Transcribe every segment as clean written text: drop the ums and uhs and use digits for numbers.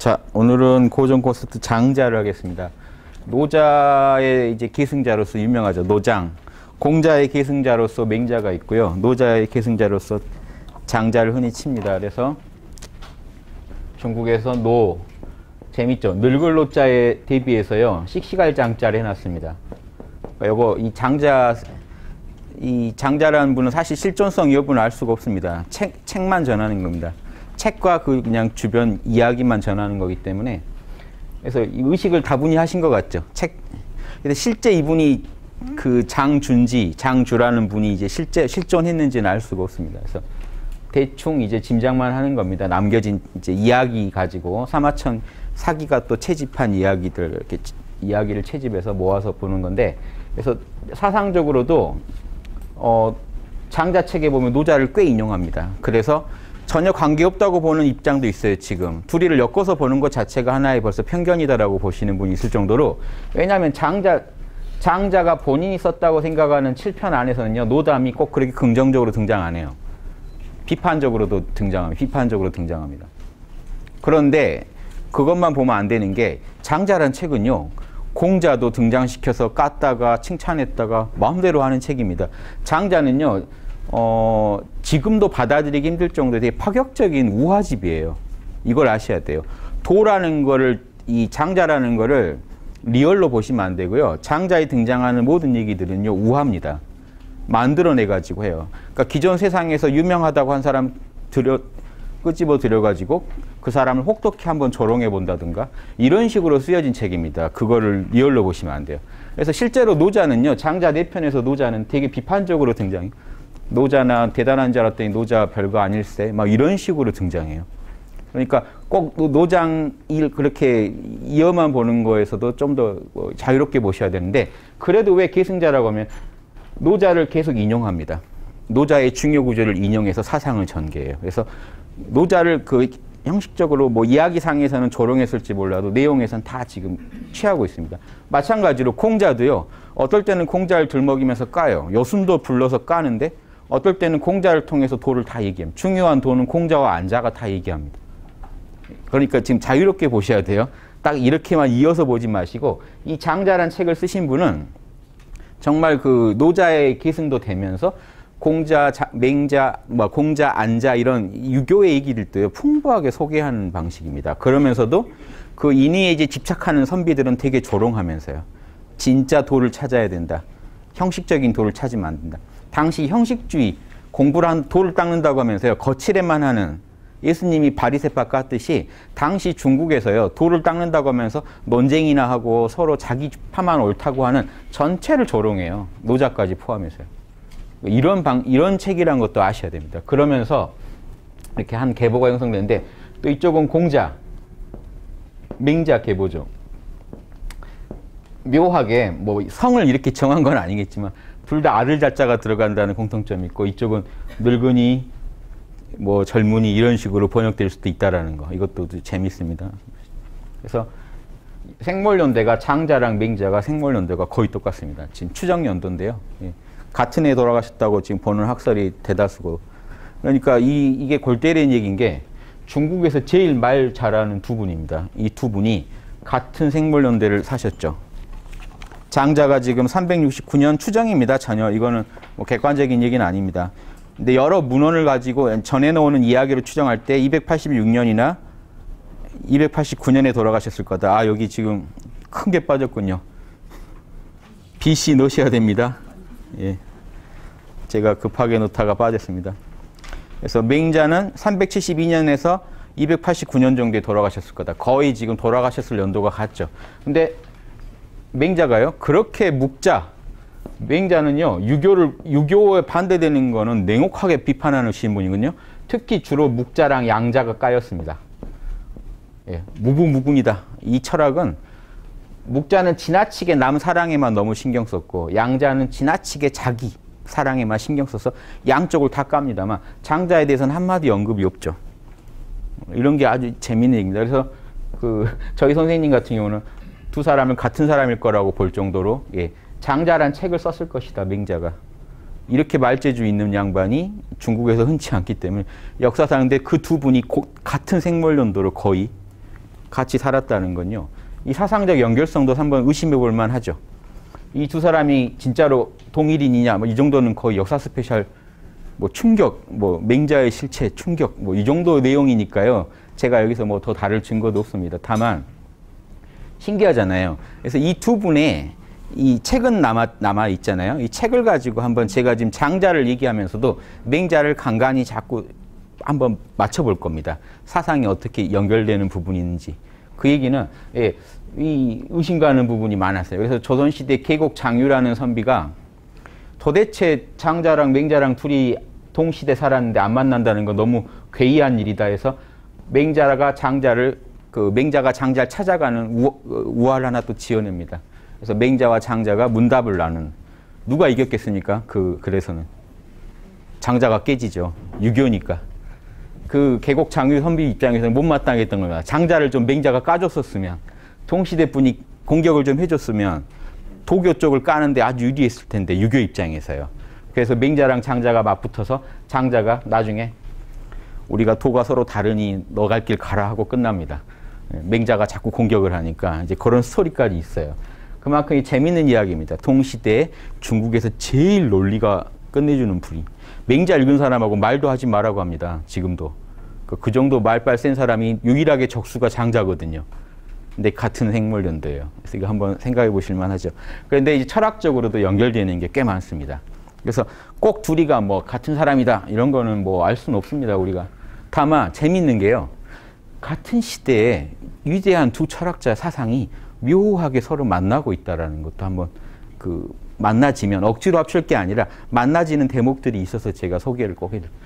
자, 오늘은 고전 콘서트 장자를 하겠습니다. 노자의 이제 계승자로서 유명하죠. 노장. 공자의 계승자로서 맹자가 있고요. 노자의 계승자로서 장자를 흔히 칩니다. 그래서 중국에서 재밌죠. 늙을 노자에 대비해서요. 씩씩할 장자를 해놨습니다. 그러니까 요거 이 장자라는 분은 사실 실존성 여부는 알 수가 없습니다. 책만 전하는 겁니다. 책과 그냥 주변 이야기만 전하는 거기 때문에. 그래서 이 의식을 다분히 하신 것 같죠. 근데 실제 이분이 그 장주라는 분이 이제 실제 실존했는지는 알 수가 없습니다. 그래서 대충 이제 짐작만 하는 겁니다. 남겨진 이제 이야기 가지고 사마천 사기가 또 채집한 이야기들, 이렇게 이야기를 채집해서 모아서 보는 건데, 그래서 사상적으로도 장자책에 보면 노자를 꽤 인용합니다. 그래서 전혀 관계없다고 보는 입장도 있어요. 지금 둘이를 엮어서 보는 것 자체가 하나의 벌써 편견이다라고 보시는 분이 있을 정도로, 왜냐하면 장자가 본인이 썼다고 생각하는 7편 안에서는요, 노담이 꼭 그렇게 긍정적으로 등장 안 해요. 비판적으로 등장합니다. 그런데 그것만 보면 안 되는 게, 장자란 책은요, 공자도 등장시켜서 깠다가 칭찬했다가 마음대로 하는 책입니다. 장자는요, 지금도 받아들이기 힘들 정도의 되게 파격적인 우화집이에요. 이걸 아셔야 돼요. 도라는 거를, 이 장자라는 거를 리얼로 보시면 안 되고요. 장자에 등장하는 모든 얘기들은요, 우화입니다. 만들어내가지고 해요. 그러니까 기존 세상에서 유명하다고 한 사람 끄집어 들여가지고 그 사람을 혹독히 한번 조롱해 본다든가 이런 식으로 쓰여진 책입니다. 그거를 리얼로 보시면 안 돼요. 그래서 실제로 노자는요, 장자 4편에서 노자는 되게 비판적으로 등장해요. 노자나 대단한 줄 알았더니 노자 별거 아닐세, 막 이런 식으로 등장해요. 그러니까 꼭 노장일 그렇게 이어만 보는 거에서도 좀 더 자유롭게 보셔야 되는데, 그래도 왜 계승자라고 하면 노자를 계속 인용합니다. 노자의 중요 구조를 인용해서 사상을 전개해요. 그래서 노자를 그 형식적으로 뭐 이야기상에서는 조롱했을지 몰라도 내용에서는 다 지금 취하고 있습니다. 마찬가지로 공자도요, 어떨 때는 공자를 들먹이면서 까요. 여순도 불러서 까는데, 어떨 때는 공자를 통해서 도를 다 얘기합니다. 중요한 도는 공자와 안자가 다 얘기합니다. 그러니까 지금 자유롭게 보셔야 돼요. 딱 이렇게만 이어서 보지 마시고, 이 장자란 책을 쓰신 분은 정말 그 노자의 계승도 되면서 공자, 맹자, 공자, 안자 이런 유교의 얘기들도 풍부하게 소개하는 방식입니다. 그러면서도 그 인의에 이제 집착하는 선비들은 되게 조롱하면서요. 진짜 도를 찾아야 된다. 형식적인 도를 찾으면 안 된다. 당시 형식주의, 공부를 한 도를 닦는다고 하면서요, 거칠에만 하는, 예수님이 바리새파 깠듯이 당시 중국에서요, 도를 닦는다고 하면서 논쟁이나 하고 서로 자기 파만 옳다고 하는 전체를 조롱해요. 노자까지 포함해서요. 이런 책이란 것도 아셔야 됩니다. 그러면서 이렇게 한 계보가 형성되는데, 또 이쪽은 공자, 맹자 계보죠. 묘하게 뭐 성을 이렇게 정한 건 아니겠지만 둘 다 아를 자자가 들어간다는 공통점이 있고, 이쪽은 늙은이, 뭐 젊은이 이런 식으로 번역될 수도 있다라는 거, 이것도 재밌습니다. 그래서 생몰연대가, 장자랑 맹자가 생몰연대가 거의 똑같습니다. 지금 추정연도인데요. 예. 같은 해 돌아가셨다고 지금 보는 학설이 대다수고, 그러니까 이게 골 때리는 얘기인 게, 중국에서 제일 말 잘하는 두 분입니다. 이 두 분이 같은 생몰연대를 사셨죠. 장자가 지금 369년 추정입니다. 전혀 이거는 뭐 객관적인 얘기는 아닙니다. 근데 여러 문헌을 가지고 전해놓은 이야기로 추정할 때 286년이나 289년에 돌아가셨을 거다. 아, 여기 지금 큰 게 빠졌군요. BC 넣으셔야 됩니다. 예. 제가 급하게 놓다가 빠졌습니다. 그래서 맹자는 372년에서 289년 정도에 돌아가셨을 거다. 거의 지금 돌아가셨을 연도가 같죠. 근데 맹자가요, 그렇게 맹자는요, 유교에 반대되는 거는 냉혹하게 비판하시는 분이거든요. 특히 주로 묵자랑 양자가 까였습니다. 예, 무궁이다. 이 철학은, 묵자는 지나치게 남 사랑에만 너무 신경 썼고, 양자는 지나치게 자기 사랑에만 신경 써서 양쪽을 다 깝니다만, 장자에 대해서는 한마디 언급이 없죠. 이런 게 아주 재미있는 얘기입니다. 그래서 저희 선생님 같은 경우는 두 사람을 같은 사람일 거라고 볼 정도로, 예, 장자란 책을 썼을 것이다, 맹자가. 이렇게 말재주 있는 양반이 중국에서 흔치 않기 때문에 역사상인데 그 두 분이 같은 생물연도로 거의 같이 살았다는 건요. 이 사상적 연결성도 한번 의심해 볼 만하죠. 이 두 사람이 진짜로 동일인이냐, 뭐 이 정도는 거의 역사 스페셜 뭐 충격, 뭐 맹자의 실체 충격, 뭐 이 정도 내용이니까요. 제가 여기서 뭐 더 다를 증거도 없습니다. 다만 신기하잖아요. 그래서 이 두 분의 이 책은 남아 있잖아요. 이 책을 가지고 한번 제가 지금 장자를 얘기하면서도 맹자를 간간히 자꾸 한번 맞춰볼 겁니다. 사상이 어떻게 연결되는 부분이 있는지. 그 얘기는 예, 이 의심가는 부분이 많았어요. 그래서 조선시대 계곡 장유라는 선비가 도대체 장자랑 맹자랑 둘이 동시대 살았는데 안 만난다는 건 너무 괴이한 일이다 해서 맹자가 장자를 찾아가는 우화를 하나 또 지어냅니다. 그래서 맹자와 장자가 문답을 나눈. 누가 이겼겠습니까? 그래서는 장자가 깨지죠. 유교니까. 그 계곡 장유 선비 입장에서는 못마땅했던 겁니다. 장자를 좀 맹자가 까줬었으면, 동시대 분이 공격을 좀 해줬으면 도교 쪽을 까는데 아주 유리했을 텐데, 유교 입장에서요. 그래서 맹자랑 장자가 맞붙어서 장자가 나중에 우리가 도가 서로 다르니 너 갈 길 가라 하고 끝납니다. 맹자가 자꾸 공격을 하니까 이제 그런 스토리까지 있어요. 그만큼 재밌는 이야기입니다. 동시대에 중국에서 제일 논리가 끝내주는 분이. 맹자 읽은 사람하고 말도 하지 말라고 합니다. 지금도. 그 정도 말빨 센 사람이 유일하게 적수가 장자거든요. 근데 같은 생물연대예요. 그래서 이거 한번 생각해 보실 만하죠. 그런데 이제 철학적으로도 연결되는 게 꽤 많습니다. 그래서 꼭 둘이가 뭐 같은 사람이다 이런 거는 뭐 알 수는 없습니다. 우리가. 다만 재밌는 게요. 같은 시대에 위대한 두 철학자 사상이 묘하게 서로 만나고 있다라는 것도 한번 만나지면 억지로 합칠 게 아니라 만나지는 대목들이 있어서 제가 소개를 꼭 해드릴게요.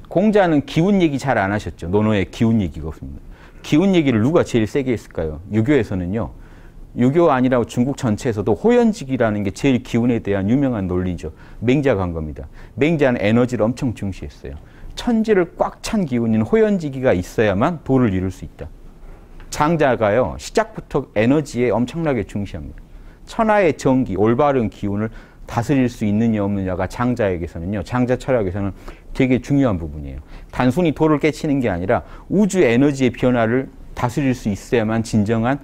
공자는 기운 얘기 잘 안 하셨죠. 논어에 기운 얘기가 없습니다. 기운 얘기를 누가 제일 세게 했을까요? 유교에서는요. 유교 아니라 중국 전체에서도 호연직이라는 게 제일 기운에 대한 유명한 논리죠. 맹자가 한 겁니다. 맹자는 에너지를 엄청 중시했어요. 천지를 꽉 찬 기운인 호연지기가 있어야만 도를 이룰 수 있다. 장자가요. 시작부터 에너지에 엄청나게 중시합니다. 천하의 정기, 올바른 기운을 다스릴 수 있느냐 없느냐가 장자에게서는요. 장자 철학에서는 되게 중요한 부분이에요. 단순히 도를 깨치는 게 아니라 우주 에너지의 변화를 다스릴 수 있어야만 진정한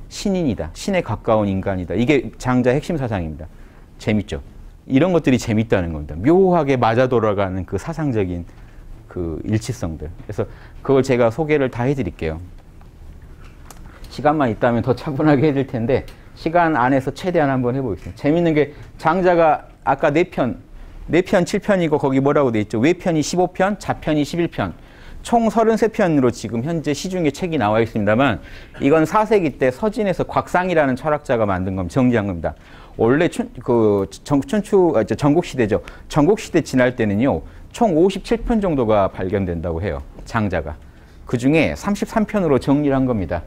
신인이다. 신에 가까운 인간이다. 이게 장자의 핵심 사상입니다. 재밌죠? 이런 것들이 재밌다는 겁니다. 묘하게 맞아 돌아가는 그 사상적인 그 일치성들. 그래서 그걸 제가 소개를 다 해드릴게요. 시간만 있다면 더 차분하게 해드릴 텐데 시간 안에서 최대한 한번 해보겠습니다. 재밌는 게 장자가 아까 4편 7편이고 거기 뭐라고 돼 있죠? 외편이 15편, 자편이 11편. 총 33편으로 지금 현재 시중에 책이 나와 있습니다만 이건 4세기 때 서진에서 곽상이라는 철학자가 만든 겁니다. 정리한 겁니다. 원래 전국시대죠. 전국시대 지날 때는요. 총 57편 정도가 발견된다고 해요. 장자가. 그 중에 33편으로 정리를 한 겁니다.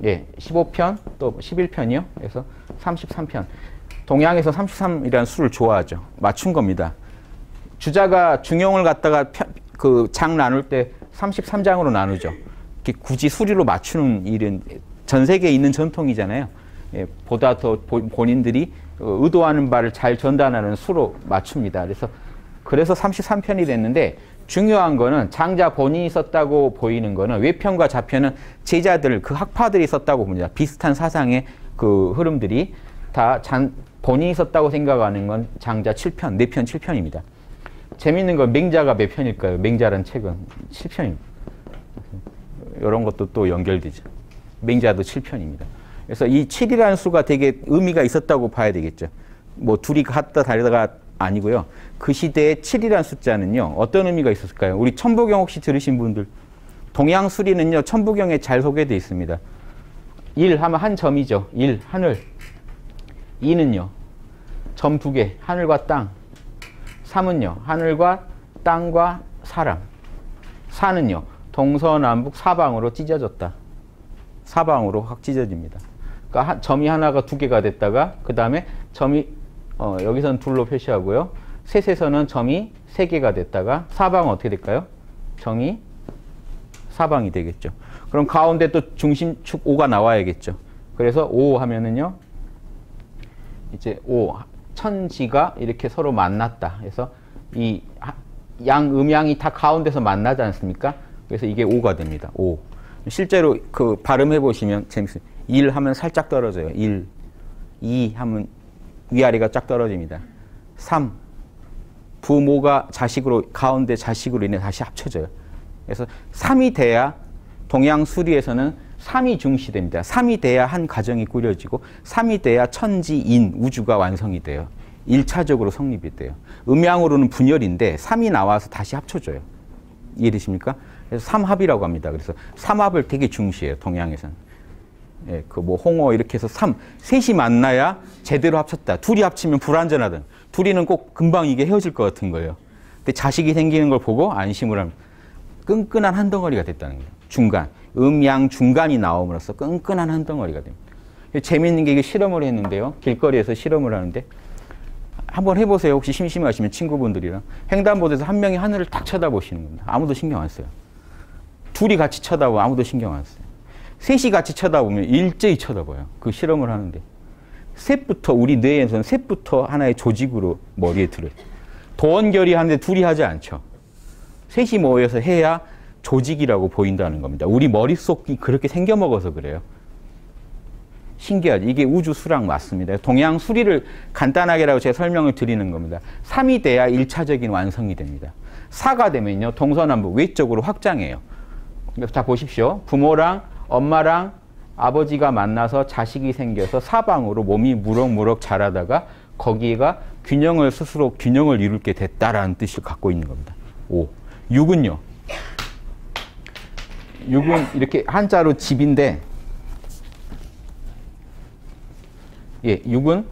예, 15편 또 11편이요. 그래서 33편. 동양에서 33이라는 수를 좋아하죠. 맞춘 겁니다. 주자가 중용을 갖다가 장 나눌 때 33장으로 나누죠. 굳이 수리로 맞추는 일은 전 세계에 있는 전통이잖아요. 예, 보다 더 본인들이 의도하는 바를 잘 전달하는 수로 맞춥니다. 그래서 33편이 됐는데 중요한 거는 장자 본인이 썼다고 보이는 거는 외편과 자편은 제자들, 그 학파들이 썼다고 봅니다. 비슷한 사상의 그 흐름들이 다 본인이 썼다고 생각하는 건 장자 7편, 4편 7편입니다. 재밌는 건 맹자가 몇 편일까요? 맹자라는 책은 7편입니다. 이런 것도 또 연결되죠. 맹자도 7편입니다. 그래서 이 7이라는 수가 되게 의미가 있었다고 봐야 되겠죠. 뭐 둘이 같다 다르다가 아니고요. 그 시대에 7이라는 숫자는요. 어떤 의미가 있었을까요? 우리 천부경 혹시 들으신 분들. 동양수리는요. 천부경에 잘 소개되어 있습니다. 1 하면 한 점이죠. 1, 하늘. 2는요. 점 2개, 하늘과 땅. 3은요. 하늘과 땅과 사람. 4는요. 동서남북 사방으로 찢어졌다. 사방으로 확 찢어집니다. 그러니까 점이 하나가 2개가 됐다가 그 다음에 점이 여기서는 둘로 표시하고요. 셋에서는 점이 3개가 됐다가 사방은 어떻게 될까요? 점이 사방이 되겠죠. 그럼 가운데 또 중심축 5가 나와야겠죠. 그래서 5 하면은요. 이제 5 천지가 이렇게 서로 만났다. 그래서 이 양 음양이 다 가운데서 만나지 않습니까? 그래서 이게 5가 됩니다. 5. 실제로 그 발음해 보시면 재밌어요. 1 하면 살짝 떨어져요. 1, 2 하면 위아래가 쫙 떨어집니다. 3, 부모가 자식으로 가운데 자식으로 인해 다시 합쳐져요. 그래서 3이 돼야 동양 수리에서는 3이 중시됩니다. 3이 돼야 한 가정이 꾸려지고 3이 돼야 천지인 우주가 완성이 돼요. 1차적으로 성립이 돼요. 음양으로는 분열인데 3이 나와서 다시 합쳐져요. 이해되십니까? 그래서 삼합이라고 합니다. 그래서 삼합을 되게 중시해요. 동양에서는. 예, 그 뭐 홍어 이렇게 해서 셋이 만나야 제대로 합쳤다. 둘이 합치면 불완전하든. 둘이는 꼭 금방 이게 헤어질 것 같은 거예요. 근데 자식이 생기는 걸 보고 안심을 하면 끈끈한 한 덩어리가 됐다는 거예요. 중간. 음양 중간이 나옴으로써 끈끈한 한 덩어리가 됩니다. 재미있는 게 이게 실험을 했는데요. 길거리에서 실험을 하는데 한번 해보세요. 혹시 심심하시면 친구분들이랑. 횡단보도에서 한 명이 하늘을 딱 쳐다보시는 겁니다. 아무도 신경 안 써요. 둘이 같이 쳐다보면 아무도 신경 안 써요. 셋이 같이 쳐다보면 일제히 쳐다봐요. 그 실험을 하는데. 셋부터, 우리 뇌에서는 셋부터 하나의 조직으로 머리에 들어요. 도원결이 하는데 둘이 하지 않죠. 셋이 모여서 해야 조직이라고 보인다는 겁니다. 우리 머릿속이 그렇게 생겨먹어서 그래요. 신기하죠. 이게 우주 수랑 맞습니다. 동양 수리를 간단하게라고 제가 설명을 드리는 겁니다. 3이 돼야 1차적인 완성이 됩니다. 4가 되면요. 동서남북 외적으로 확장해요. 자 보십시오. 부모랑 엄마랑 아버지가 만나서 자식이 생겨서 사방으로 몸이 무럭무럭 자라다가 거기가 스스로 균형을 이루게 됐다라는 뜻을 갖고 있는 겁니다. 5. 6은요. 6은 이렇게 한자로 집인데 예, 6은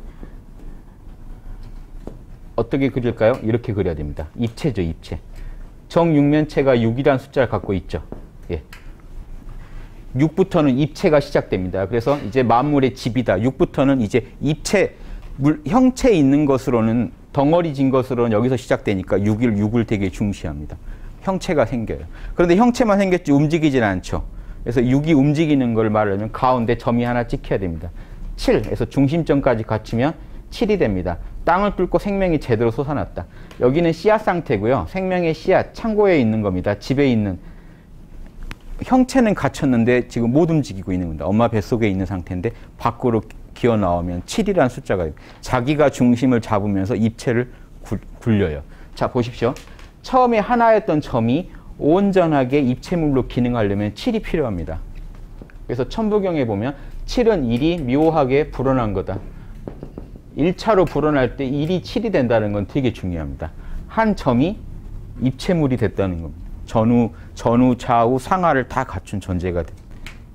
어떻게 그릴까요? 이렇게 그려야 됩니다. 입체죠, 입체. 정육면체가 6이라는 숫자를 갖고 있죠. 예. 6부터는 입체가 시작됩니다. 그래서 이제 만물의 집이다. 6부터는 이제 입체, 형체 있는 것으로는 덩어리진 것으로는 여기서 시작되니까 6을 되게 중시합니다. 형체가 생겨요. 그런데 형체만 생겼지 움직이진 않죠. 그래서 6이 움직이는 걸 말하면 가운데 점이 하나 찍혀야 됩니다. 7에서 중심점까지 갖추면 7이 됩니다. 땅을 뚫고 생명이 제대로 솟아났다. 여기는 씨앗 상태고요. 생명의 씨앗, 창고에 있는 겁니다. 집에 있는. 형체는 갖췄는데 지금 못 움직이고 있는 겁니다. 엄마 뱃속에 있는 상태인데 밖으로 기어 나오면 7이라는 숫자가 자기가 중심을 잡으면서 입체를 굴려요. 자 보십시오. 처음에 하나였던 점이 온전하게 입체물로 기능하려면 7이 필요합니다. 그래서 천부경에 보면 7은 1이 묘하게 불어난 거다. 1차로 불어날 때 1이 7이 된다는 건 되게 중요합니다. 한 점이 입체물이 됐다는 겁니다. 전후, 좌우, 상하를 다 갖춘 존재가 됩니다.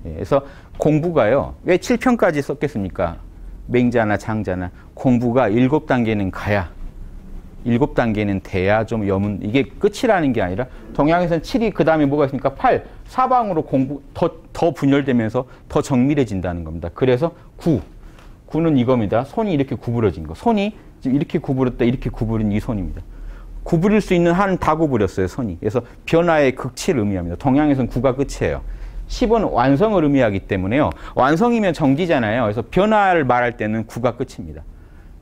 그래서 공부가요. 왜 7편까지 썼겠습니까? 맹자나 장자나. 공부가 7단계는 가야, 7단계는 돼야 좀 이게 끝이라는 게 아니라 동양에서는 7이 그 다음에 뭐가 있습니까? 8, 사방으로 더 분열되면서 더 정밀해진다는 겁니다. 그래서 9는 이겁니다. 손이 이렇게 구부러진 거. 손이 이렇게 구부렸다, 이렇게 구부린 이 손입니다. 구부릴 수 있는 한 다 구부렸어요, 손이. 그래서 변화의 극치를 의미합니다. 동양에서는 9가 끝이에요. 10은 완성을 의미하기 때문에요. 완성이면 정지잖아요. 그래서 변화를 말할 때는 9가 끝입니다.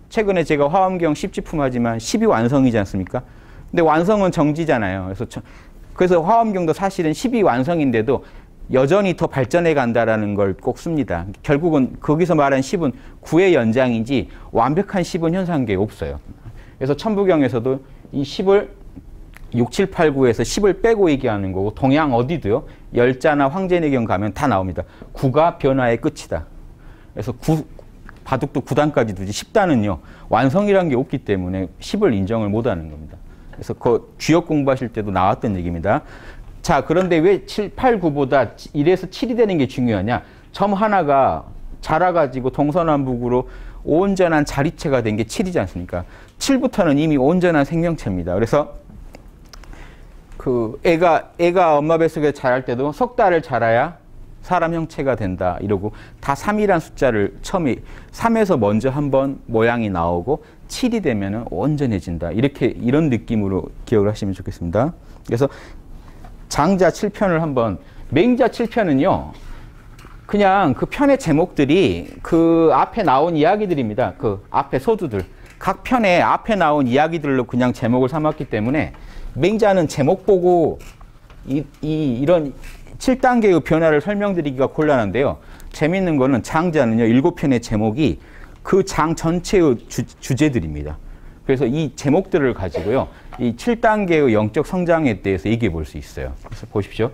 최근에 제가 화엄경 10지품 하지만 10이 완성이지 않습니까? 근데 완성은 정지잖아요. 그래서 화엄경도 사실은 10이 완성인데도 여전히 더 발전해 간다라는 걸 꼭 씁니다. 결국은 거기서 말한 10은 9의 연장이지 완벽한 10은 현상계에 없어요. 그래서 천부경에서도 이 10을 6, 7, 8, 9에서 10을 빼고 얘기하는 거고 동양 어디도요. 열자나 황제내경 가면 다 나옵니다. 9가 변화의 끝이다. 그래서 바둑도 9단까지 두지 10단은요. 완성이라는 게 없기 때문에 10을 인정을 못하는 겁니다. 그래서 그 주역 공부하실 때도 나왔던 얘기입니다. 자, 그런데 왜 7, 8, 9보다 1에서 7이 되는 게 중요하냐? 점 하나가 자라가지고 동서남북으로 온전한 자리체가 된 게 7이지 않습니까? 7부터는 이미 온전한 생명체입니다. 그래서 그 애가 엄마 뱃속에 자랄 때도 석 달을 자라야 사람 형체가 된다 이러고 다 3이란 숫자를 처음에 3에서 먼저 한번 모양이 나오고 7이 되면은 온전해진다. 이런 느낌으로 기억을 하시면 좋겠습니다. 그래서 장자 7편을 한번 맹자 7편은요. 그냥 그 편의 제목들이 그 앞에 나온 이야기들입니다. 그 앞에 소두들. 각 편에 앞에 나온 이야기들로 그냥 제목을 삼았기 때문에 맹자는 제목 보고 이런 7단계의 변화를 설명드리기가 곤란한데요. 재밌는 거는 장자는요. 7편의 제목이 그 장 전체의 주제들입니다. 그래서 이 제목들을 가지고요. 이 7단계의 영적 성장에 대해서 얘기해 볼 수 있어요. 그래서 보십시오.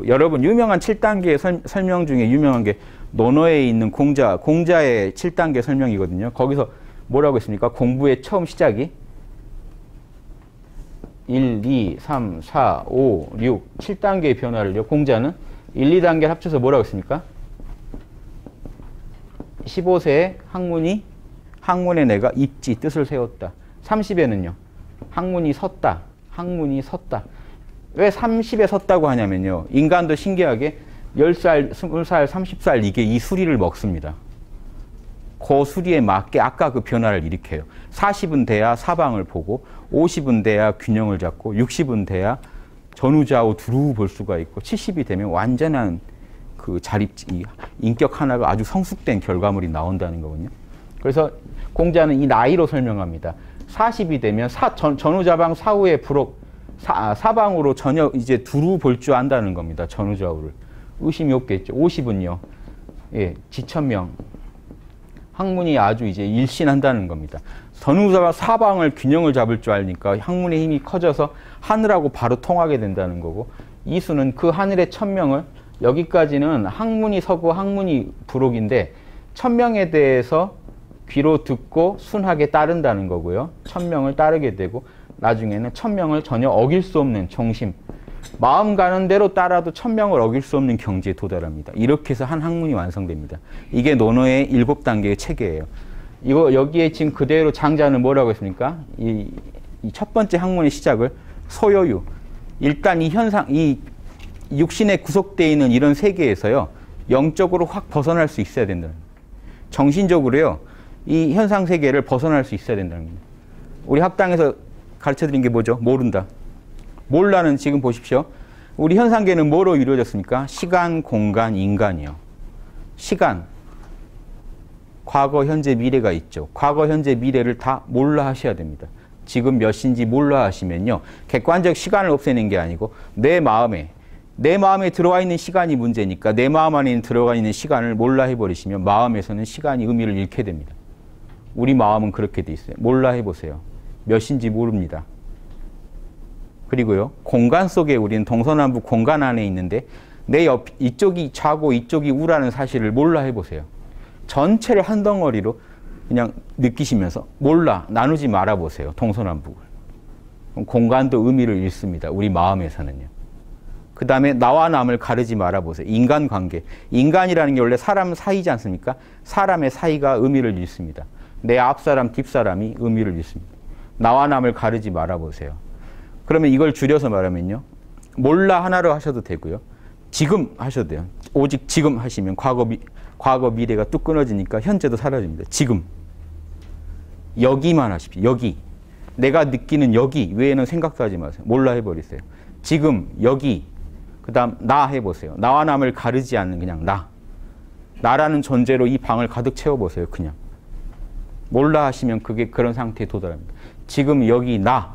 여러분 유명한 7단계 설명 중에 유명한 게 논어에 있는 공자의 7단계 설명이거든요. 거기서 뭐라고 했습니까? 공부의 처음 시작이 1, 2, 3, 4, 5, 6, 7단계의 변화를요. 공자는 1, 2단계를 합쳐서 뭐라고 했습니까? 15세에 학문에 내가 입지, 뜻을 세웠다. 30에는요. 학문이 섰다. 왜 30에 섰다고 하냐면요. 인간도 신기하게 10살, 20살, 30살 이게 이 수리를 먹습니다. 그 수리에 맞게 아까 그 변화를 일으켜요. 40은 돼야 사방을 보고 50은 돼야 균형을 잡고 60은 돼야 전후좌우 두루 볼 수가 있고 70이 되면 완전한 그 인격 하나가 아주 성숙된 결과물이 나온다는 거거든요. 그래서 공자는 이 나이로 설명합니다. 40이 되면 전후좌방 사후의 사방으로 전혀 이제 두루 볼 줄 안다는 겁니다. 전후좌우를. 의심이 없겠죠. 50은요. 예, 지천명. 학문이 아주 이제 일신한다는 겁니다. 전후좌우 사방을 균형을 잡을 줄 아니까 학문의 힘이 커져서 하늘하고 바로 통하게 된다는 거고 이수는 그 하늘의 천명을 여기까지는 학문이 서고 학문이 부록인데 천명에 대해서 귀로 듣고 순하게 따른다는 거고요. 천명을 따르게 되고 나중에는 천명을 전혀 어길 수 없는 정심, 마음 가는 대로 따라도 천명을 어길 수 없는 경지에 도달합니다. 이렇게 해서 한 학문이 완성됩니다. 이게 논어의 7단계의 체계예요. 여기에 지금 그대로 장자는 뭐라고 했습니까? 이 첫 번째 학문의 시작을 소요유. 일단 이 현상, 이 육신에 구속되어 있는 이런 세계에서요. 영적으로 확 벗어날 수 있어야 된다는 거예요. 정신적으로요. 이 현상 세계를 벗어날 수 있어야 된다는 겁니다. 우리 학당에서 가르쳐드린 게 뭐죠? 모른다. 몰라는 지금 보십시오. 우리 현상계는 뭐로 이루어졌습니까? 시간, 공간, 인간이요. 시간. 과거, 현재, 미래가 있죠. 과거, 현재, 미래를 다 몰라 하셔야 됩니다. 지금 몇 시인지 몰라 하시면요. 객관적 시간을 없애는 게 아니고 내 마음에 들어와 있는 시간이 문제니까 내 마음 안에 들어가 있는 시간을 몰라 해버리시면 마음에서는 시간이 의미를 잃게 됩니다. 우리 마음은 그렇게 돼 있어요. 몰라 해보세요. 몇인지 모릅니다. 그리고요. 공간 속에 우리는 동서남북 공간 안에 있는데 내 옆 이쪽이 좌고 이쪽이 우라는 사실을 몰라 해보세요. 전체를 한 덩어리로 그냥 느끼시면서 몰라 나누지 말아보세요. 동서남북을. 그럼 공간도 의미를 잃습니다. 우리 마음에서는요. 그 다음에 나와 남을 가르지 말아보세요. 인간관계. 인간이라는 게 원래 사람 사이지 않습니까? 사람의 사이가 의미를 잃습니다. 내 앞사람, 뒷사람이 의미를 잃습니다. 나와 남을 가르지 말아보세요. 그러면 이걸 줄여서 말하면요. 몰라 하나로 하셔도 되고요. 지금 하셔도 돼요. 오직 지금 하시면 과거 미래가 뚝 끊어지니까 현재도 사라집니다. 지금. 여기만 하십시오. 여기. 내가 느끼는 여기 외에는 생각도 하지 마세요. 몰라 해버리세요. 지금, 여기. 그 다음 나 해보세요. 나와 남을 가르지 않는 그냥 나. 나라는 존재로 이 방을 가득 채워보세요. 그냥. 몰라 하시면 그게 그런 상태에 도달합니다. 지금 여기 나.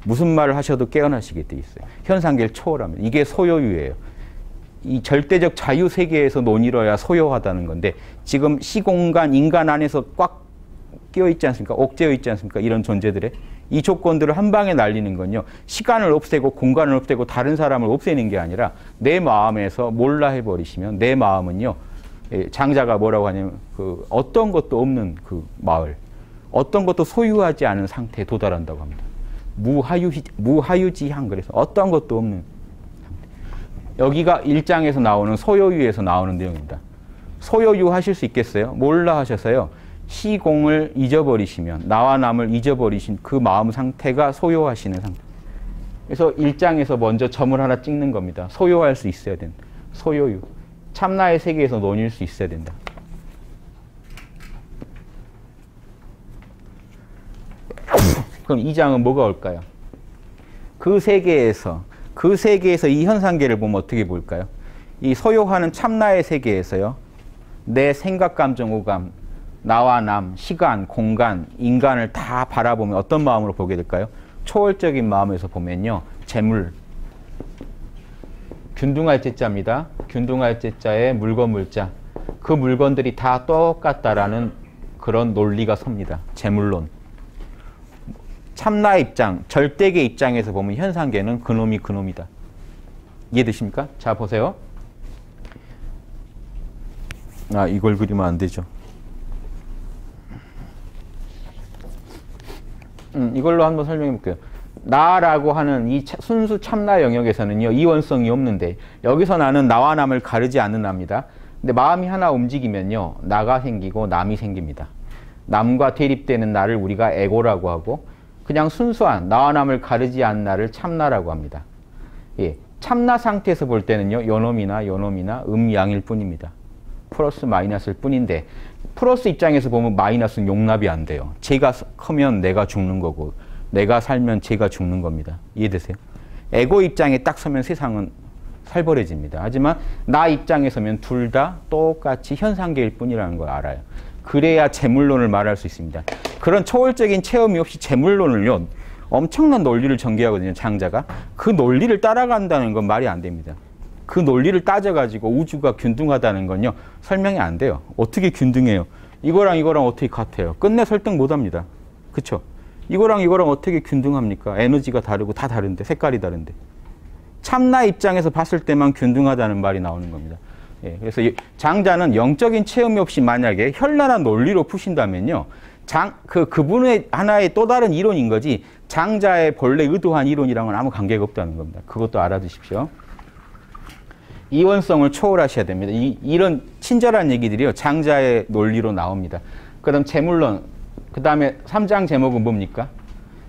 무슨 말을 하셔도 깨어나시게 돼 있어요. 현상계를 초월하면. 이게 소요유예요. 이 절대적 자유세계에서 논이뤄야 소요하다는 건데 지금 시공간, 인간 안에서 꽉 끼어있지 않습니까? 옥죄어 있지 않습니까? 이런 존재들의 이 조건들을 한 방에 날리는 건요. 시간을 없애고 공간을 없애고 다른 사람을 없애는 게 아니라 내 마음에서 몰라 해버리시면 내 마음은요. 장자가 뭐라고 하냐면 그 어떤 것도 없는 그 마을, 어떤 것도 소유하지 않은 상태에 도달한다고 합니다. 무하유지향. 그래서 어떤 것도 없는 상태. 여기가 1장에서 나오는 소요유에서 나오는 내용입니다. 소요유 하실 수 있겠어요? 몰라 하셔서요. 시공을 잊어버리시면 나와 남을 잊어버리신 그 마음 상태가 소요하시는 상태. 그래서 1장에서 먼저 점을 하나 찍는 겁니다. 소요할 수 있어야 된다. 소요유. 참나의 세계에서 논일 수 있어야 된다. 그럼 2장은 뭐가 올까요? 그 세계에서 이 현상계를 보면 어떻게 볼까요? 이 소요하는 참나의 세계에서요. 내 생각, 감정, 오감, 나와 남, 시간, 공간, 인간을 다 바라보면 어떤 마음으로 보게 될까요? 초월적인 마음에서 보면요. 재물, 균등할 제자입니다. 균등할 제자에 물건 물자. 그 물건들이 다 똑같다라는 그런 논리가 섭니다. 재물론. 참나 입장, 절대계 입장에서 보면 현상계는 그놈이 그놈이다. 이해되십니까? 자, 보세요. 아, 이걸 그리면 안 되죠. 이걸로 한번 설명해 볼게요. 나라고 하는 이 순수 참나 영역에서는요, 이원성이 없는데, 여기서 나는 나와 남을 가르지 않는 나입니다. 근데 마음이 하나 움직이면요, 나가 생기고 남이 생깁니다. 남과 대립되는 나를 우리가 에고라고 하고, 그냥 순수한 나와 남을 가르지 않는 나를 참나라고 합니다. 예, 참나 상태에서 볼 때는요, 요놈이나 음양일 뿐입니다. 플러스 마이너스일 뿐인데, 플러스 입장에서 보면 마이너스는 용납이 안 돼요. 제가 크면 내가 죽는 거고, 내가 살면 제가 죽는 겁니다. 이해되세요? 에고 입장에 딱 서면 세상은 살벌해집니다. 하지만 나 입장에 서면 둘 다 똑같이 현상계일 뿐이라는 걸 알아요. 그래야 재물론을 말할 수 있습니다. 그런 초월적인 체험이 없이 재물론을요, 엄청난 논리를 전개하거든요, 장자가. 그 논리를 따라간다는 건 말이 안 됩니다. 그 논리를 따져가지고 우주가 균등하다는 건요, 설명이 안 돼요. 어떻게 균등해요? 이거랑 이거랑 어떻게 같아요? 끝내 설득 못 합니다. 그쵸? 이거랑 이거랑 어떻게 균등합니까? 에너지가 다르고 다 다른데, 색깔이 다른데. 참나 입장에서 봤을 때만 균등하다는 말이 나오는 겁니다. 예, 그래서 장자는 영적인 체험이 없이 만약에 현란한 논리로 푸신다면요, 그분의 하나의 또 다른 이론인 거지, 장자의 본래 의도한 이론이랑은 아무 관계가 없다는 겁니다. 그것도 알아두십시오. 이원성을 초월하셔야 됩니다. 이런 친절한 얘기들이요, 장자의 논리로 나옵니다. 그 다음 재물론, 그 다음에 3장 제목은 뭡니까?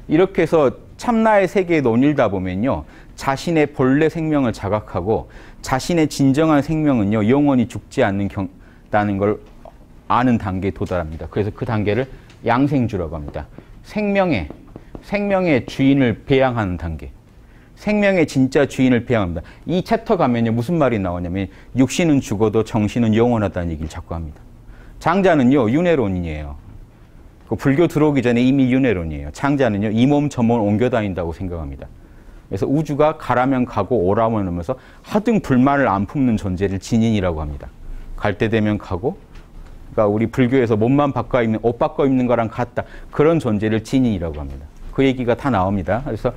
이렇게 해서 참나의 세계에 논일다 보면요, 자신의 본래 생명을 자각하고 자신의 진정한 생명은요, 영원히 죽지 않는다는 걸 아는 단계에 도달합니다. 그래서 그 단계를 양생주라고 합니다. 생명의 주인을 배양하는 단계. 생명의 진짜 주인을 배양합니다. 이 챕터 가면요, 무슨 말이 나오냐면, 육신은 죽어도 정신은 영원하다는 얘기를 자꾸 합니다. 장자는요, 윤회론이에요. 불교 들어오기 전에 이미 윤회론이에요. 장자는요, 이 몸 저 몸 옮겨 다닌다고 생각합니다. 그래서 우주가 가라면 가고 오라면 오면서 하등 불만을 안 품는 존재를 진인이라고 합니다. 갈 때 되면 가고, 그러니까 우리 불교에서 몸만 바꿔 입는, 옷 바꿔 입는 거랑 같다. 그런 존재를 진인이라고 합니다. 그 얘기가 다 나옵니다. 그래서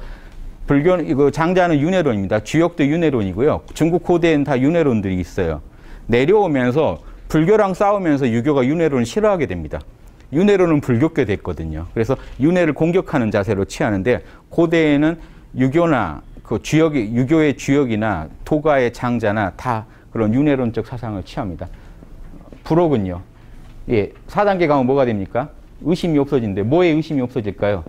이거 장자는 윤회론입니다. 주역도 윤회론이고요. 중국 고대에는 다 윤회론들이 있어요. 내려오면서 불교랑 싸우면서 유교가 윤회론을 싫어하게 됩니다. 윤회론은 불교계 됐거든요. 그래서 윤회를 공격하는 자세로 취하는데, 고대에는 유교나 유교의 주역이나 도가의 장자나 다 그런 윤회론적 사상을 취합니다. 불옥은요, 예, 4단계 가면 뭐가 됩니까? 의심이 없어진대. 뭐에 의심이 없어질까요?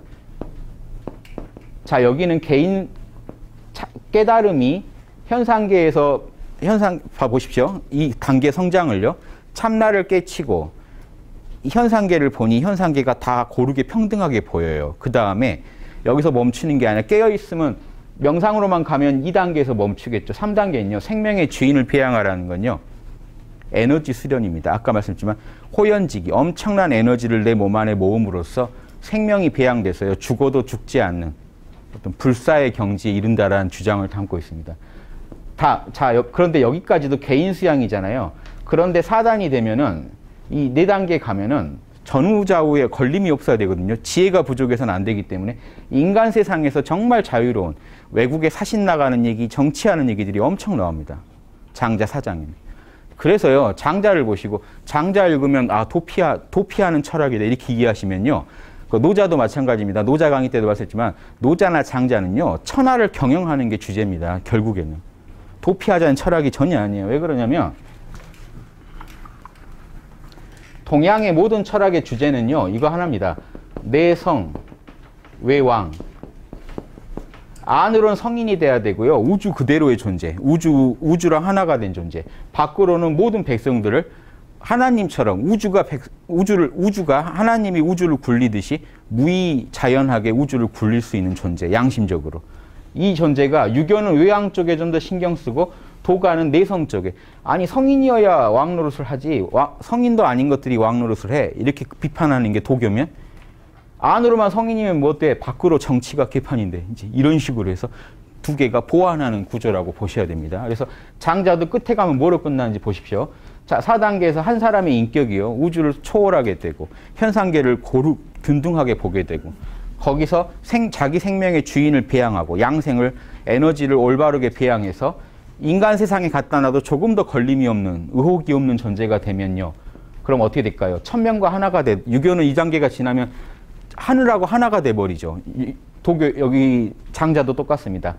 자, 여기는 개인 깨달음이 현상계에서, 봐보십시오. 이 단계 성장을요, 참나를 깨치고 현상계를 보니 현상계가 다 고르게 평등하게 보여요. 그 다음에 여기서 멈추는 게 아니라 깨어있으면 명상으로만 가면 2단계에서 멈추겠죠. 3단계는요, 생명의 주인을 배양하라는 건요, 에너지 수련입니다. 아까 말씀드렸지만 호연지기, 엄청난 에너지를 내 몸 안에 모음으로써 생명이 배양돼서요, 죽어도 죽지 않는 어떤 불사의 경지에 이른다라는 주장을 담고 있습니다. 그런데 여기까지도 개인 수양이잖아요. 그런데 4단이 되면은, 이 4단계 가면은 전후좌우에 걸림이 없어야 되거든요. 지혜가 부족해서는 안 되기 때문에 인간 세상에서 정말 자유로운, 외국에 사신 나가는 얘기, 정치하는 얘기들이 엄청 나옵니다. 장자 4장에는. 그래서요, 장자를 보시고, 장자 읽으면, 아, 도피하는 철학이다, 이렇게 이해하시면요, 그 노자도 마찬가지입니다. 노자 강의 때도 말씀했지만, 노자나 장자는요, 천하를 경영하는 게 주제입니다. 결국에는. 도피하자는 철학이 전혀 아니에요. 왜 그러냐면, 동양의 모든 철학의 주제는요, 이거 하나입니다. 내성, 외왕. 안으로는 성인이 돼야 되고요, 우주 그대로의 존재, 우주랑 하나가 된 존재. 밖으로는 모든 백성들을 하나님처럼 우주가 하나님이 우주를 굴리듯이 무의자연하게 우주를 굴릴 수 있는 존재, 양심적으로. 이 존재가, 유교는 외왕 쪽에 좀 더 신경 쓰고, 도가는 내성 쪽에. 아니, 성인이어야 왕 노릇을 하지, 성인도 아닌 것들이 왕 노릇을 해, 이렇게 비판하는 게 도교면, 안으로만 성인이면 뭐 어때? 밖으로 정치가 개판인데, 이제 이런 식으로 해서 두 개가 보완하는 구조라고 보셔야 됩니다. 그래서 장자도 끝에 가면 뭐로 끝나는지 보십시오. 자, 4단계에서 한 사람의 인격이요. 우주를 초월하게 되고 현상계를 균등하게 보게 되고 거기서 자기 생명의 주인을 배양하고 양생을 에너지를 올바르게 배양해서 인간 세상에 갖다 놔도 조금 더 걸림이 없는 의혹이 없는 존재가 되면요. 그럼 어떻게 될까요? 천명과 하나가 유교는 2단계가 지나면 하늘하고 하나가 돼버리죠. 도교 여기 장자도 똑같습니다.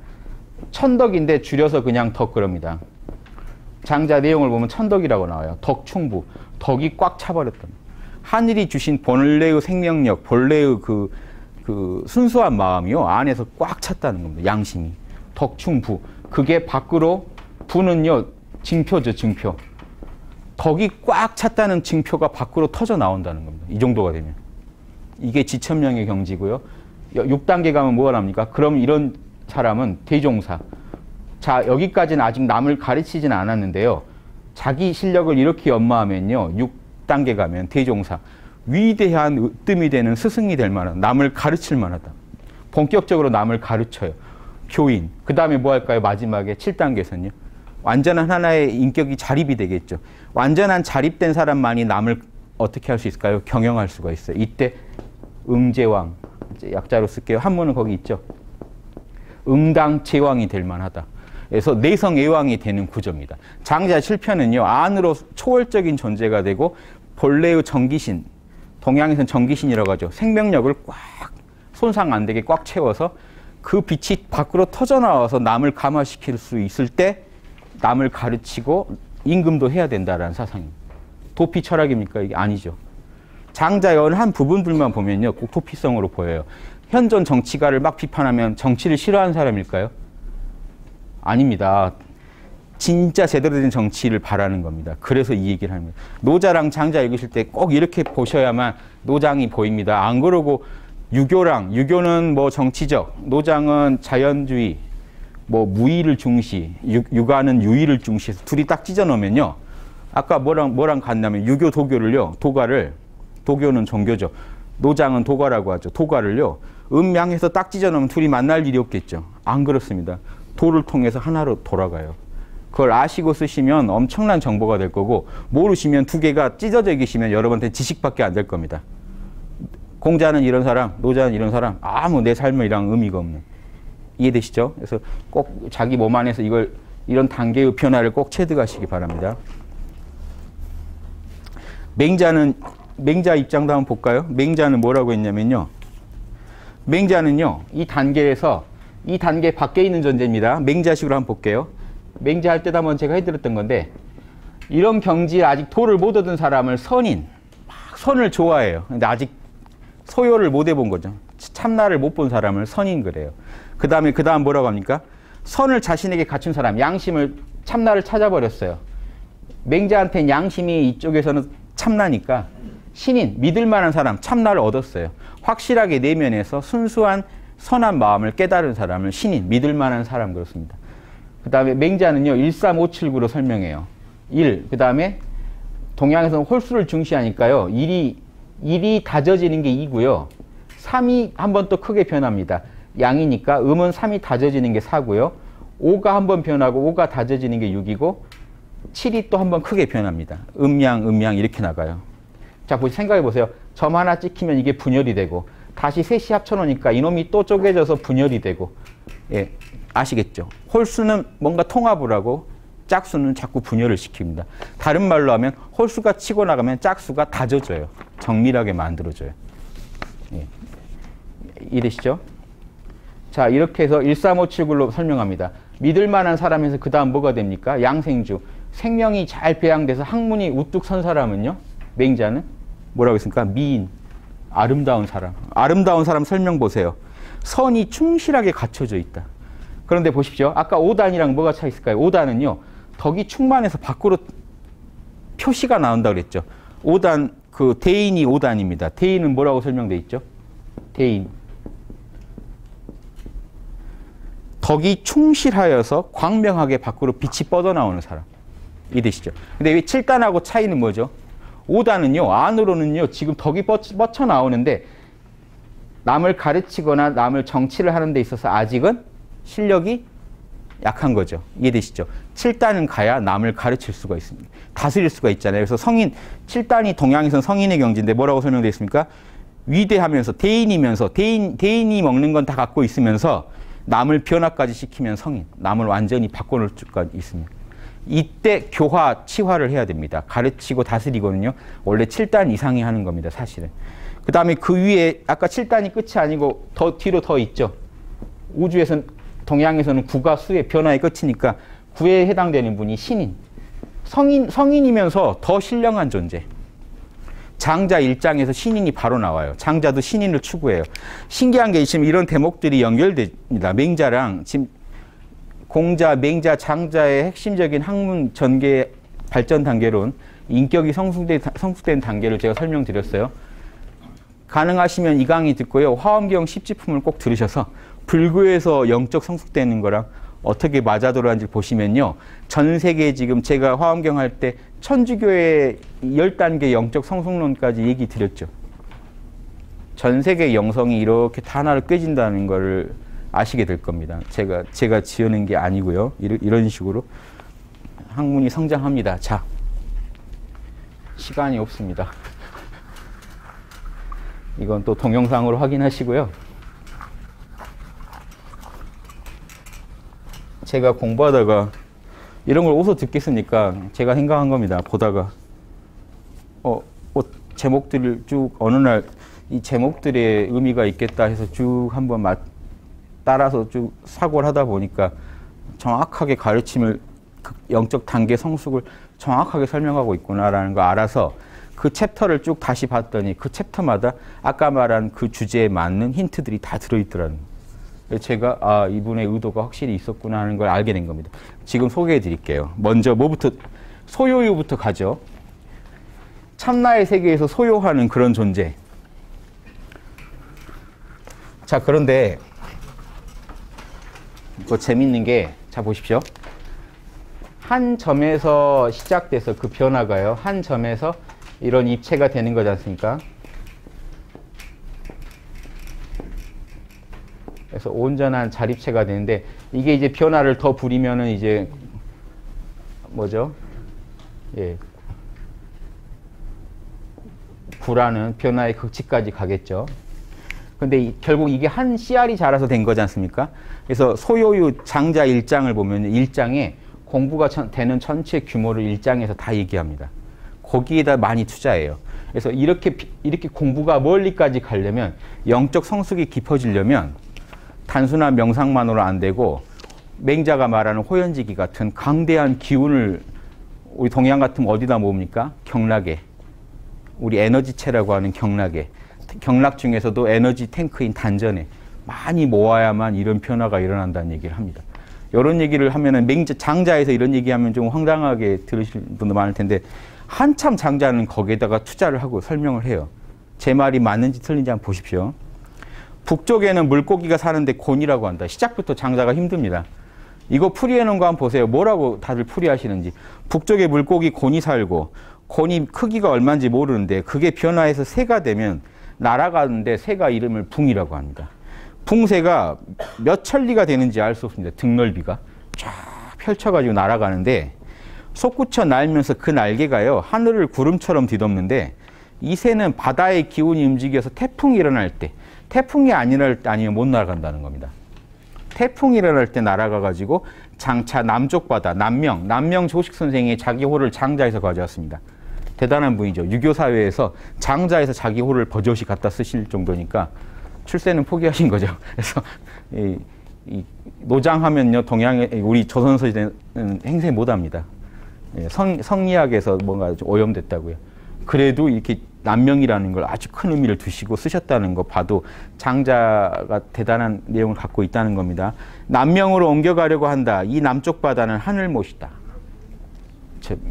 천덕인데 줄여서 그냥 덕 그럽니다. 장자 내용을 보면 천덕이라고 나와요. 덕충부. 덕이 꽉 차버렸던. 하늘이 주신 본래의 생명력, 본래의 그 순수한 마음이요. 안에서 꽉 찼다는 겁니다. 양심이. 덕충부. 그게 밖으로 부는요. 징표죠. 징표. 덕이 꽉 찼다는 징표가 밖으로 터져 나온다는 겁니다. 이 정도가 되면. 이게 지천명의 경지고요. 6단계 가면 뭐가 납니까? 그럼 이런 사람은 대종사. 자, 여기까지는 아직 남을 가르치지는 않았는데요. 자기 실력을 이렇게 연마하면요. 6단계 가면 대종사. 위대한 으뜸이 되는 스승이 될 만한, 남을 가르칠 만하다. 본격적으로 남을 가르쳐요. 교인. 그 다음에 뭐 할까요? 마지막에 7단계에서는요. 완전한 하나의 인격이 자립이 되겠죠. 완전한 자립된 사람만이 남을 어떻게 할 수 있을까요? 경영할 수가 있어요. 이때 응제왕. 약자로 쓸게요. 한문은 거기 있죠. 응당제왕이 될 만하다. 그래서 내성애왕이 되는 구조입니다. 장자 7편은요. 안으로 초월적인 존재가 되고 본래의 정기신, 동양에서는 정기신이라고 하죠. 생명력을 꽉 손상 안 되게 꽉 채워서 그 빛이 밖으로 터져나와서 남을 감화시킬 수 있을 때 남을 가르치고 임금도 해야 된다라는 사상입니다. 도피 철학입니까? 이게 아니죠. 장자의 어느 한 부분들만 보면요. 꼭 도피성으로 보여요. 현존 정치가를 막 비판하면 정치를 싫어하는 사람일까요? 아닙니다. 진짜 제대로 된 정치를 바라는 겁니다. 그래서 이 얘기를 합니다. 노자랑 장자 읽으실 때 꼭 이렇게 보셔야만 노장이 보입니다. 안 그러고 유교는 뭐 정치적, 노장은 자연주의, 뭐 무의를 중시, 유가는 유의를 중시해서 둘이 딱 찢어 놓으면요. 아까 뭐랑 같냐면 유교 도교를요. 도교는 종교죠. 노장은 도가라고 하죠. 도가를요. 음양해서 딱 찢어 놓으면 둘이 만날 일이 없겠죠. 안 그렇습니다. 도를 통해서 하나로 돌아가요. 그걸 아시고 쓰시면 엄청난 정보가 될 거고 모르시면 두 개가 찢어져 계시면 여러분한테 지식밖에 안 될 겁니다. 공자는 이런 사람, 노자는 이런 사람, 아무 내 삶이랑 의미가 없는. 이해되시죠? 그래서 꼭 자기 몸 안에서 이런 단계의 변화를 꼭 체득하시기 바랍니다. 맹자 입장도 한번 볼까요? 맹자는 뭐라고 했냐면요. 맹자는요, 이 단계에서 이 단계 밖에 있는 존재입니다. 맹자식으로 한번 볼게요. 맹자 할 때도 한번 제가 해드렸던 건데, 이런 경지에 아직 도를 못 얻은 사람을 선인, 선을 좋아해요. 근데 아직 소요를 못 해본 거죠. 참나를 못 본 사람을 선인 그래요. 그 다음 뭐라고 합니까? 선을 자신에게 갖춘 사람, 양심을, 참나를 찾아버렸어요. 맹자한테는 양심이 이쪽에서는 참나니까 신인, 믿을 만한 사람, 참나를 얻었어요. 확실하게 내면에서 순수한 선한 마음을 깨달은 사람을 신인, 믿을 만한 사람 그렇습니다. 그 다음에 맹자는요, 13579로 설명해요. 그 다음에 동양에서는 홀수를 중시하니까요, 일이 다져지는 게 2고요. 3이 한 번 또 크게 변합니다. 양이니까 음은 3이 다져지는 게 4고요. 5가 한 번 변하고 5가 다져지는 게 6이고 7이 또 한 번 크게 변합니다. 음양 이렇게 나가요. 자, 생각해 보세요. 점 하나 찍히면 이게 분열이 되고 다시 셋이 합쳐놓으니까 이놈이 또 쪼개져서 분열이 되고, 예, 아시겠죠? 홀수는 뭔가 통합을 하고 짝수는 자꾸 분열을 시킵니다. 다른 말로 하면 홀수가 치고 나가면 짝수가 다져져요. 정밀하게 만들어져요. 예. 이해되시죠? 자, 이렇게 해서 13579로 설명합니다. 믿을 만한 사람에서 그 다음 뭐가 됩니까? 양생주. 생명이 잘 배양돼서 학문이 우뚝 선 사람은요? 맹자는 뭐라고 했습니까? 미인. 아름다운 사람. 아름다운 사람 설명 보세요. 선이 충실하게 갖춰져 있다. 그런데 보십시오. 아까 5단이랑 뭐가 차이 있을까요? 5단은요. 덕이 충만해서 밖으로 표시가 나온다고 그랬죠. 5단, 대인이 5단입니다. 대인은 뭐라고 설명되어 있죠? 대인. 덕이 충실하여서 광명하게 밖으로 빛이 뻗어나오는 사람. 이해되시죠? 근데 왜 7단하고 차이는 뭐죠? 5단은요, 안으로는요, 지금 덕이 뻗쳐 나오는데 남을 가르치거나 남을 정치를 하는 데 있어서 아직은 실력이 약한 거죠. 이해되시죠? 7단은 가야 남을 가르칠 수가 있습니다. 다스릴 수가 있잖아요. 그래서 성인, 7단이 동양에서는 성인의 경지인데 뭐라고 설명되어 있습니까? 위대하면서 대인이면서 대인이 먹는 건 다 갖고 있으면서 남을 변화까지 시키면 성인, 남을 완전히 바꿔놓을 수가 있습니다. 이때 교화, 치화를 해야 됩니다. 가르치고 다스리고는요. 원래 7단 이상이 하는 겁니다. 사실은. 그 다음에 그 위에 아까 7단이 끝이 아니고 더 뒤로 더 있죠. 우주에서는 동양에서는 구가 수의 변화의 끝이니까 구에 해당되는 분이 신인. 성인이면서 더 신령한 존재. 장자 1장에서 신인이 바로 나와요. 장자도 신인을 추구해요. 신기한 게 지금 이런 대목들이 연결됩니다. 맹자랑 지금 공자, 맹자, 장자의 핵심적인 학문 전개 발전 단계론 인격이 성숙된 단계를 제가 설명드렸어요. 가능하시면 이 강의 듣고요. 화엄경 10지품을 꼭 들으셔서 불교에서 영적 성숙되는 거랑 어떻게 맞아돌아가는지 보시면요. 전 세계에 지금 제가 화엄경 할 때 천주교의 10단계 영적 성숙론까지 얘기 드렸죠. 전 세계 영성이 이렇게 다 하나로 꿰진다는 거를 아시게 될 겁니다. 제가 지어낸 게 아니고요. 이런 식으로 학문이 성장합니다. 자, 시간이 없습니다. 이건 또 동영상으로 확인하시고요. 제가 공부하다가 이런 걸 어디서 듣겠습니까? 제가 생각한 겁니다. 보다가 제목들을 쭉 어느 날 이 제목들의 의미가 있겠다 해서 쭉 한번 따라서 쭉 사고를 하다 보니까 정확하게 가르침을 영적 단계 성숙을 정확하게 설명하고 있구나라는 거 알아서 그 챕터를 쭉 다시 봤더니 그 챕터마다 아까 말한 그 주제에 맞는 힌트들이 다 들어있더라는 거예요. 제가 이분의 의도가 확실히 있었구나 하는 걸 알게 된 겁니다. 지금 소개해 드릴게요. 먼저 뭐부터 소요유부터 가죠. 참나의 세계에서 소요하는 그런 존재. 자, 그런데 재밌는 게, 자 보십시오. 한 점에서 시작돼서 그 변화가요. 한 점에서 이런 입체가 되는 거지 않습니까? 그래서 온전한 자립체가 되는데 이게 이제 변화를 더 부리면은 이제 뭐죠? 예. 구라는 변화의 극치까지 가겠죠. 근데 결국 이게 한 씨알이 자라서 된 거지 않습니까? 그래서 소요유 장자 1장을 보면 1장에 공부가 되는 전체 규모를 1장에서 다 얘기합니다. 거기에다 많이 투자해요. 그래서 이렇게 공부가 멀리까지 가려면 영적 성숙이 깊어지려면 단순한 명상만으로 안 되고 맹자가 말하는 호연지기 같은 강대한 기운을 우리 동양 같으면 어디다 모읍니까? 경락에. 우리 에너지체라고 하는 경락에. 경락 중에서도 에너지 탱크인 단전에 많이 모아야만 이런 변화가 일어난다는 얘기를 합니다. 이런 얘기를 하면은 장자에서 이런 얘기하면 좀 황당하게 들으실 분도 많을 텐데 한참 장자는 거기에다가 투자를 하고 설명을 해요. 제 말이 맞는지 틀린지 한번 보십시오. 북쪽에는 물고기가 사는데 곤이라고 한다. 시작부터 장자가 힘듭니다. 이거 풀이해놓은 거 한번 보세요. 뭐라고 다들 풀이하시는지. 북쪽에 물고기 곤이 살고 곤이 크기가 얼마인지 모르는데 그게 변화해서 새가 되면 날아가는데 새가 이름을 붕이라고 합니다. 붕새가 몇 천리가 되는지 알 수 없습니다. 등 넓이가 쫙 펼쳐가지고 날아가는데 솟구쳐 날면서 그 날개가요 하늘을 구름처럼 뒤덮는데 이 새는 바다의 기운이 움직여서 태풍이 일어날 때 태풍이 아니면 못 날아간다는 겁니다. 태풍이 일어날 때 날아가가지고 장차 남쪽 바다 남명 조식 선생이 자기 호를 장자에서 가져왔습니다. 대단한 분이죠. 유교 사회에서 장자에서 자기 호를 버젓이 갖다 쓰실 정도니까 출세는 포기하신 거죠. 그래서 이 노장하면요 동양에 우리 조선시대는 행세 못합니다. 성리학에서 뭔가 좀 오염됐다고요. 그래도 이렇게 남명이라는 걸 아주 큰 의미를 두시고 쓰셨다는 거 봐도 장자가 대단한 내용을 갖고 있다는 겁니다. 남명으로 옮겨가려고 한다. 이 남쪽 바다는 하늘못이다.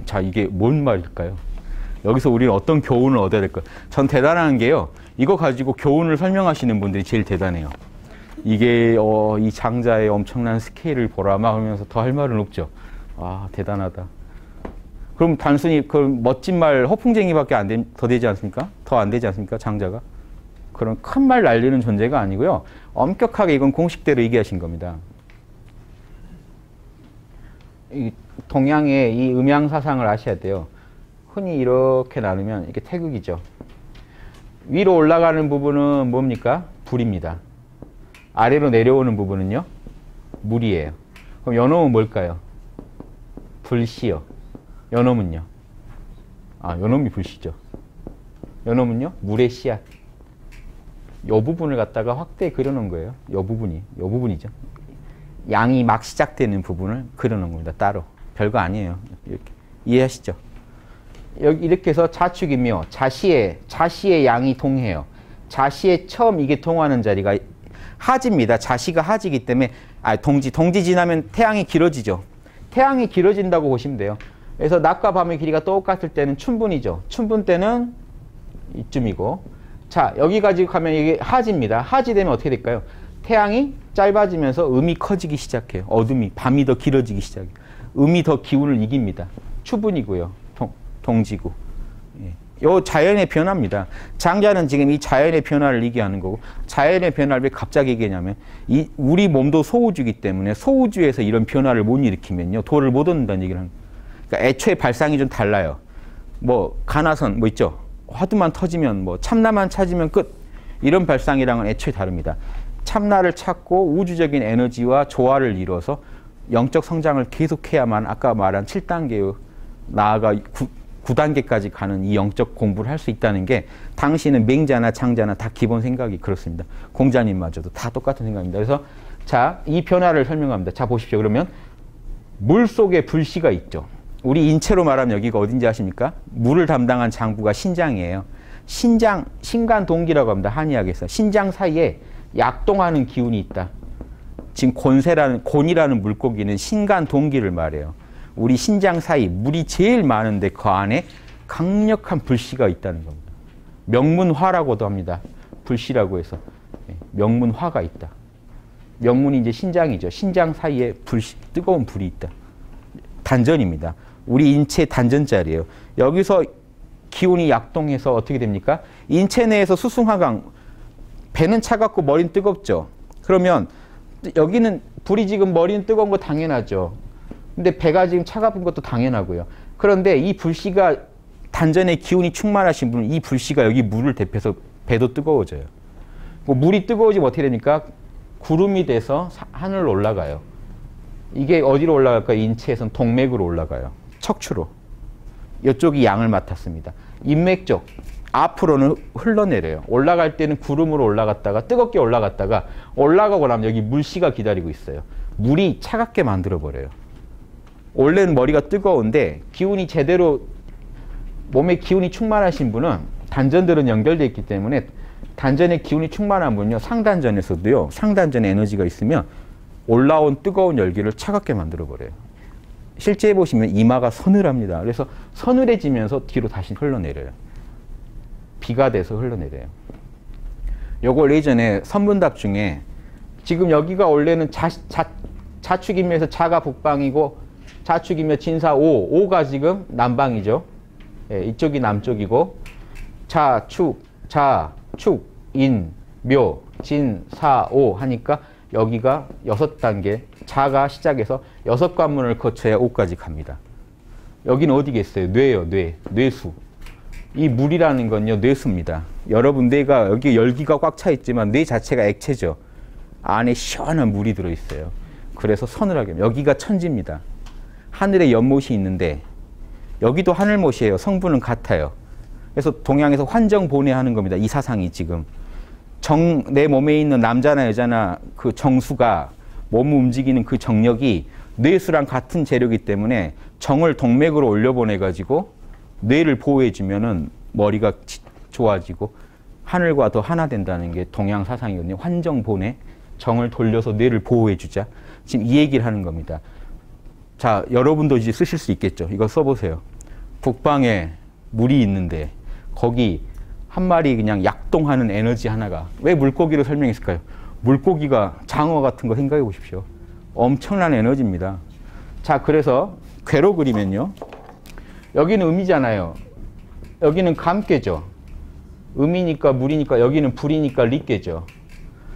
자, 이게 뭔 말일까요? 여기서 우리는 어떤 교훈을 얻어야 될까요? 전 대단한 게요. 이거 가지고 교훈을 설명하시는 분들이 제일 대단해요. 이게 이 장자의 엄청난 스케일을 보라 막 하면서 더 할 말은 없죠. 아, 대단하다. 그럼 단순히 그 멋진 말 허풍쟁이밖에 더 되지 않습니까? 더 안 되지 않습니까? 장자가? 그런 큰 말 날리는 존재가 아니고요. 엄격하게 이건 공식대로 얘기하신 겁니다. 이 동양의 이 음양 사상을 아셔야 돼요. 흔히 이렇게 나누면 이게 태극이죠. 위로 올라가는 부분은 뭡니까? 불입니다. 아래로 내려오는 부분은요? 물이에요. 그럼 요놈은 뭘까요? 불씨요. 요놈은요? 아, 요놈이 불씨죠. 요놈은요? 물의 씨앗. 요 부분을 갖다가 확대해 그려놓은 거예요. 요 부분이죠. 양이 막 시작되는 부분을 그려놓은 겁니다. 따로. 별거 아니에요. 이렇게. 이해하시죠? 여기 이렇게 해서 자축이며 자시의 양이 동해요. 자시의 처음 이게 통하는 자리가 하지입니다. 자시가 하지이기 때문에 동지 지나면 태양이 길어지죠. 태양이 길어진다고 보시면 돼요. 그래서 낮과 밤의 길이가 똑같을 때는 춘분이죠. 춘분 때는 이쯤이고, 자 여기까지 가면 이게 하지입니다. 하지 되면 어떻게 될까요? 태양이 짧아지면서 음이 커지기 시작해요. 어둠이 밤이 더 길어지기 시작해요. 음이 더 기운을 이깁니다. 추분이고요. 동지고. 요 자연의 변화입니다. 장자는 지금 이 자연의 변화를 얘기하는 거고, 자연의 변화를 왜 갑자기 얘기하냐면 우리 몸도 소우주이기 때문에 소우주에서 이런 변화를 못 일으키면요 도를 못 얻는다는 얘기를 하는 거예요. 그러니까 애초에 발상이 좀 달라요. 뭐 가나선 뭐 있죠. 화두만 터지면 뭐 참나만 찾으면 끝. 이런 발상이랑은 애초에 다릅니다. 참나를 찾고 우주적인 에너지와 조화를 이뤄서 영적 성장을 계속해야만 아까 말한 7단계의 나아가 9단계까지 가는 이 영적 공부를 할 수 있다는 게 당신은 맹자나 장자나 다 기본 생각이 그렇습니다. 공자님마저도 다 똑같은 생각입니다. 그래서 자, 이 변화를 설명합니다. 자, 보십시오. 그러면 물 속에 불씨가 있죠. 우리 인체로 말하면 여기가 어딘지 아십니까? 물을 담당한 장부가 신장이에요. 신간동기라고 합니다. 한의학에서. 신장 사이에 약동하는 기운이 있다. 지금 곤이라는 물고기는 신간동기를 말해요. 우리 신장 사이 물이 제일 많은데 그 안에 강력한 불씨가 있다는 겁니다. 명문화라고도 합니다. 불씨라고 해서. 명문화가 있다. 명문이 이제 신장이죠. 신장 사이에 뜨거운 불이 있다. 단전입니다. 우리 인체 단전자리예요. 여기서 기운이 약동해서 어떻게 됩니까? 인체 내에서 수승화강, 배는 차갑고 머리는 뜨겁죠. 그러면 여기는 불이 지금 머리는 뜨거운 거 당연하죠. 근데 배가 지금 차가운 것도 당연하고요. 그런데 이 불씨가 단전에 기운이 충만하신 분은 이 불씨가 여기 물을 대표해서 배도 뜨거워져요. 물이 뜨거워지면 어떻게 됩니까? 구름이 돼서 하늘로 올라가요. 이게 어디로 올라갈까요? 인체에서는 동맥으로 올라가요. 척추로. 이쪽이 양을 맡았습니다. 인맥 쪽 앞으로는 흘러내려요. 올라갈 때는 구름으로 올라갔다가 뜨겁게 올라갔다가 올라가고 나면 여기 물씨가 기다리고 있어요. 물이 차갑게 만들어버려요. 원래는 머리가 뜨거운데 기운이 제대로 몸에 기운이 충만하신 분은 단전들은 연결되어 있기 때문에 단전에 기운이 충만한 분은요 상단전에서도요 상단전에 에너지가 있으면 올라온 뜨거운 열기를 차갑게 만들어 버려요. 실제 해보시면 이마가 서늘합니다. 그래서 서늘해지면서 뒤로 다시 흘러내려요. 비가 돼서 흘러내려요. 요걸 예전에 선문답 중에 지금 여기가 원래는 자축이면서 자가 북방이고 자축이며 진사 오가 지금 남방이죠. 예, 이쪽이 남쪽이고 자축, 인, 묘, 진, 사, 오 하니까 여기가 6단계 자가 시작해서 6관문을 거쳐야 오까지 갑니다. 여기는 어디겠어요? 뇌요. 뇌수. 이 물이라는 건요 뇌수입니다. 여러분 뇌가 여기 열기가 꽉 차 있지만 뇌 자체가 액체죠. 안에 시원한 물이 들어있어요. 그래서 서늘하게 여기가 천지입니다. 하늘에 연못이 있는데 여기도 하늘못이에요. 성분은 같아요. 그래서 동양에서 환정본해하는 겁니다. 이 사상이 지금. 내 몸에 있는 남자나 여자나 그 정수가 몸을 움직이는 그 정력이 뇌수랑 같은 재료이기 때문에 정을 동맥으로 올려보내가지고 뇌를 보호해주면은 머리가 좋아지고 하늘과 더 하나 된다는 게 동양 사상이거든요. 환정본해. 정을 돌려서 뇌를 보호해주자. 지금 이 얘기를 하는 겁니다. 자, 여러분도 이제 쓰실 수 있겠죠. 이거 써보세요. 북방에 물이 있는데 거기 한 마리 그냥 약동하는 에너지 하나가 왜 물고기로 설명했을까요? 물고기가 장어 같은 거 생각해 보십시오. 엄청난 에너지입니다. 자, 그래서 궤로 그리면요. 여기는 음이잖아요. 여기는 감깨죠. 음이니까 물이니까 여기는 불이니까 리깨죠.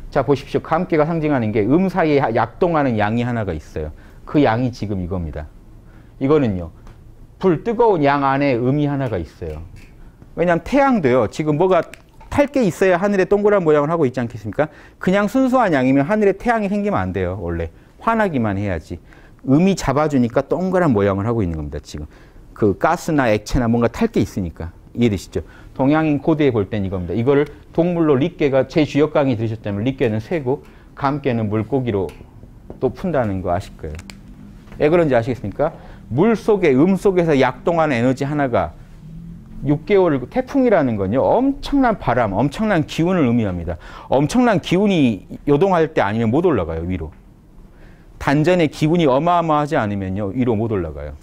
자, 보십시오. 감깨가 상징하는 게 사이에 약동하는 양이 하나가 있어요. 그 양이 지금 이겁니다. 이거는요. 불 뜨거운 양 안에 의미 하나가 있어요. 왜냐하면 태양도요. 지금 뭐가 탈 게 있어야 하늘에 동그란 모양을 하고 있지 않겠습니까? 그냥 순수한 양이면 하늘에 태양이 생기면 안 돼요. 원래. 환하기만 해야지. 음이 잡아주니까 동그란 모양을 하고 있는 겁니다. 지금. 그 가스나 액체나 뭔가 탈 게 있으니까. 이해되시죠? 동양인 코드에 볼 땐 이겁니다. 이거를 동물로 릿개가 제 주역 강의 들으셨다면 릿개는 쇠고 감개는 물고기로 또 푼다는 거 아실 거예요. 왜 그런지 아시겠습니까? 물 속에 속에서 약동하는 에너지 하나가 6개월을 태풍이라는 건요. 엄청난 바람, 엄청난 기운을 의미합니다. 엄청난 기운이 요동할 때 아니면 못 올라가요. 위로. 단전의 기운이 어마어마하지 않으면요. 위로 못 올라가요.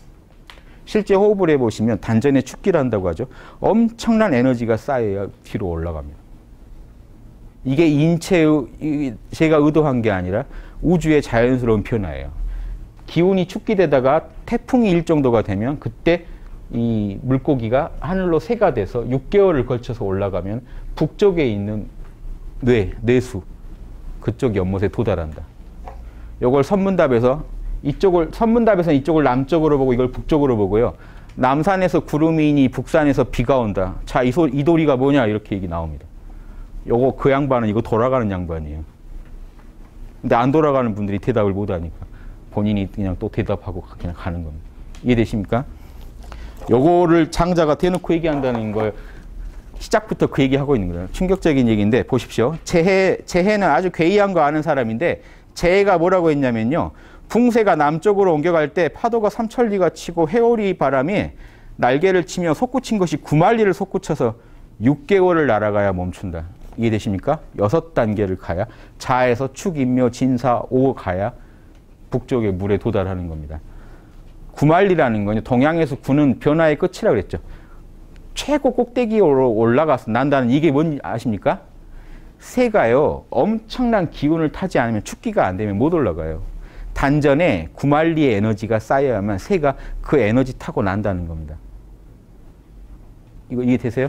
실제 호흡을 해보시면 단전에 축기를 한다고 하죠. 엄청난 에너지가 쌓여야 뒤로 올라갑니다. 이게 인체의 제가 의도한 게 아니라 우주의 자연스러운 변화예요. 기운이 축기되다가 태풍이 일 정도가 되면 그때 이 물고기가 하늘로 새가 돼서 6개월을 걸쳐서 올라가면 북쪽에 있는 뇌수 그쪽 연못에 도달한다. 요걸 선문답에서 이쪽을 남쪽으로 보고 이걸 북쪽으로 보고요. 남산에서 구름이 이니 북산에서 비가 온다. 자, 이 도리가 뭐냐 이렇게 얘기 나옵니다. 요거 그 양반은 이거 돌아가는 양반이에요. 근데 안 돌아가는 분들이 대답을 못 하니까 본인이 그냥 또 대답하고 그냥 가는 겁니다. 이해되십니까? 요거를 장자가 대놓고 얘기한다는 걸 시작부터 그 얘기하고 있는 거예요. 충격적인 얘기인데 보십시오. 재해는 아주 괴이한 거 아는 사람인데 재해가 뭐라고 했냐면요. 붕세가 남쪽으로 옮겨갈 때 파도가 삼천리가 치고 회오리 바람이 날개를 치며 솟구친 것이 9만리를 솟구쳐서 6개월을 날아가야 멈춘다. 이해되십니까? 6단계를 가야 자에서 축, 인묘, 진사, 오 가야 북쪽의 물에 도달하는 겁니다. 9만리라는 건요. 동양에서 9는 변화의 끝이라고 그랬죠. 최고 꼭대기로 올라가서 난다는 이게 뭔지 아십니까? 새가요. 엄청난 기운을 타지 않으면 축기가 안 되면 못 올라가요. 단전에 9만리의 에너지가 쌓여야만 새가 그 에너지 타고 난다는 겁니다. 이거 이해되세요?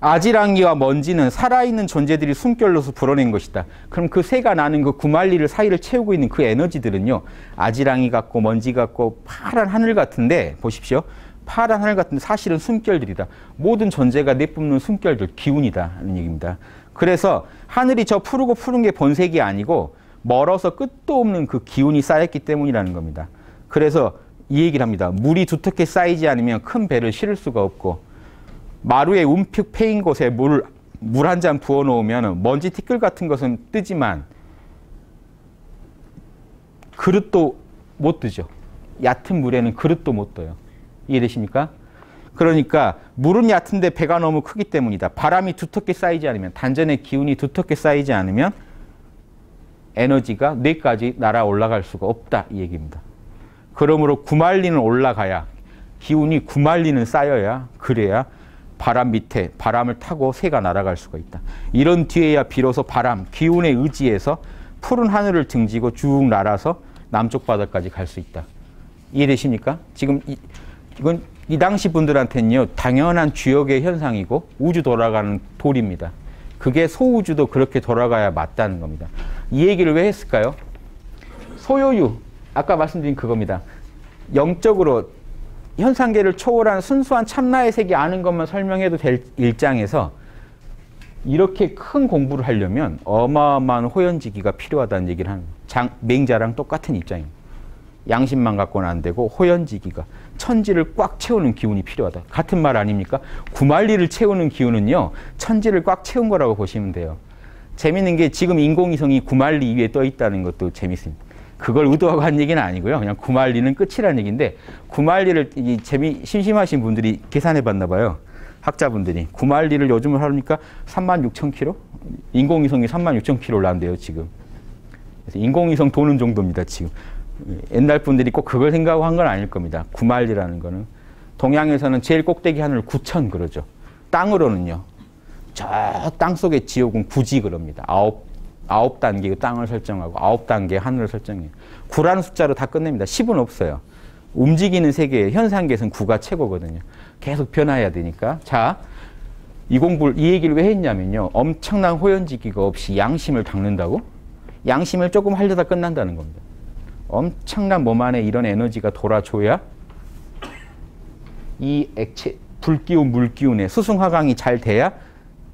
아지랑이와 먼지는 살아있는 존재들이 숨결로서 불어낸 것이다. 그럼 그 새가 나는 그 9만리를 사이를 채우고 있는 그 에너지들은요. 아지랑이 같고 먼지 같고 파란 하늘 같은데 보십시오. 파란 하늘 같은데 사실은 숨결들이다. 모든 존재가 내뿜는 숨결들, 기운이다 하는 얘기입니다. 그래서 하늘이 저 푸르고 푸른 게 본색이 아니고 멀어서 끝도 없는 그 기운이 쌓였기 때문이라는 겁니다. 그래서 이 얘기를 합니다. 물이 두텁게 쌓이지 않으면 큰 배를 실을 수가 없고 마루에 움푹 패인 곳에 물 한 잔 부어 놓으면 먼지 티끌 같은 것은 뜨지만 그릇도 못 뜨죠. 얕은 물에는 그릇도 못 떠요. 이해되십니까? 그러니까 물은 얕은데 배가 너무 크기 때문이다. 바람이 두텁게 쌓이지 않으면, 단전의 기운이 두텁게 쌓이지 않으면 에너지가 뇌까지 날아 올라갈 수가 없다 이 얘기입니다. 그러므로 9만리는 올라가야, 기운이 9만리는 쌓여야, 그래야 바람 밑에 바람을 타고 새가 날아갈 수가 있다. 이런 뒤에야 비로소 바람, 기운에 의지해서 푸른 하늘을 등지고 쭉 날아서 남쪽 바다까지 갈 수 있다. 이해되십니까? 지금 이건 이 당시 분들한테는요, 당연한 주역의 현상이고 우주 돌아가는 도리입니다. 그게 소우주도 그렇게 돌아가야 맞다는 겁니다. 이 얘기를 왜 했을까요? 소요유, 아까 말씀드린 그겁니다. 영적으로 현상계를 초월한 순수한 참나의 세계 아는 것만 설명해도 될 일장에서 이렇게 큰 공부를 하려면 어마어마한 호연지기가 필요하다는 얘기를 하는 맹자랑 똑같은 입장입니다. 양심만 갖고는 안 되고 호연지기가, 천지를 꽉 채우는 기운이 필요하다. 같은 말 아닙니까? 9만리를 채우는 기운은요, 천지를 꽉 채운 거라고 보시면 돼요. 재밌는 게 지금 인공위성이 9만리 위에 떠 있다는 것도 재밌습니다. 그걸 의도하고 한 얘기는 아니고요. 그냥 9만리는 끝이라는 얘기인데 9만리를 심심하신 분들이 계산해 봤나 봐요. 학자분들이. 9만리를 요즘을 하니까 36,000km? 인공위성이 36,000km를 난대요, 지금. 그래서 인공위성 도는 정도입니다, 지금. 옛날 분들이 꼭 그걸 생각하고 한 건 아닐 겁니다. 9만리라는 거는. 동양에서는 제일 꼭대기 하늘을 9천 그러죠. 땅으로는요. 저 땅속의 지옥은 9지 그럽니다. 9단계의 땅을 설정하고 9단계의 하늘을 설정해요. 9라는 숫자로 다 끝냅니다. 10은 없어요. 움직이는 세계의 현상계에서는 9가 최고거든요. 계속 변화해야 되니까. 자, 이 얘기를 왜 했냐면요. 엄청난 호연지기가 없이 양심을 닦는다고? 양심을 조금 하려다 끝난다는 겁니다. 엄청난 몸 안에 이런 에너지가 돌아줘야 이 액체, 불기운, 물기운에 수승화강이 잘 돼야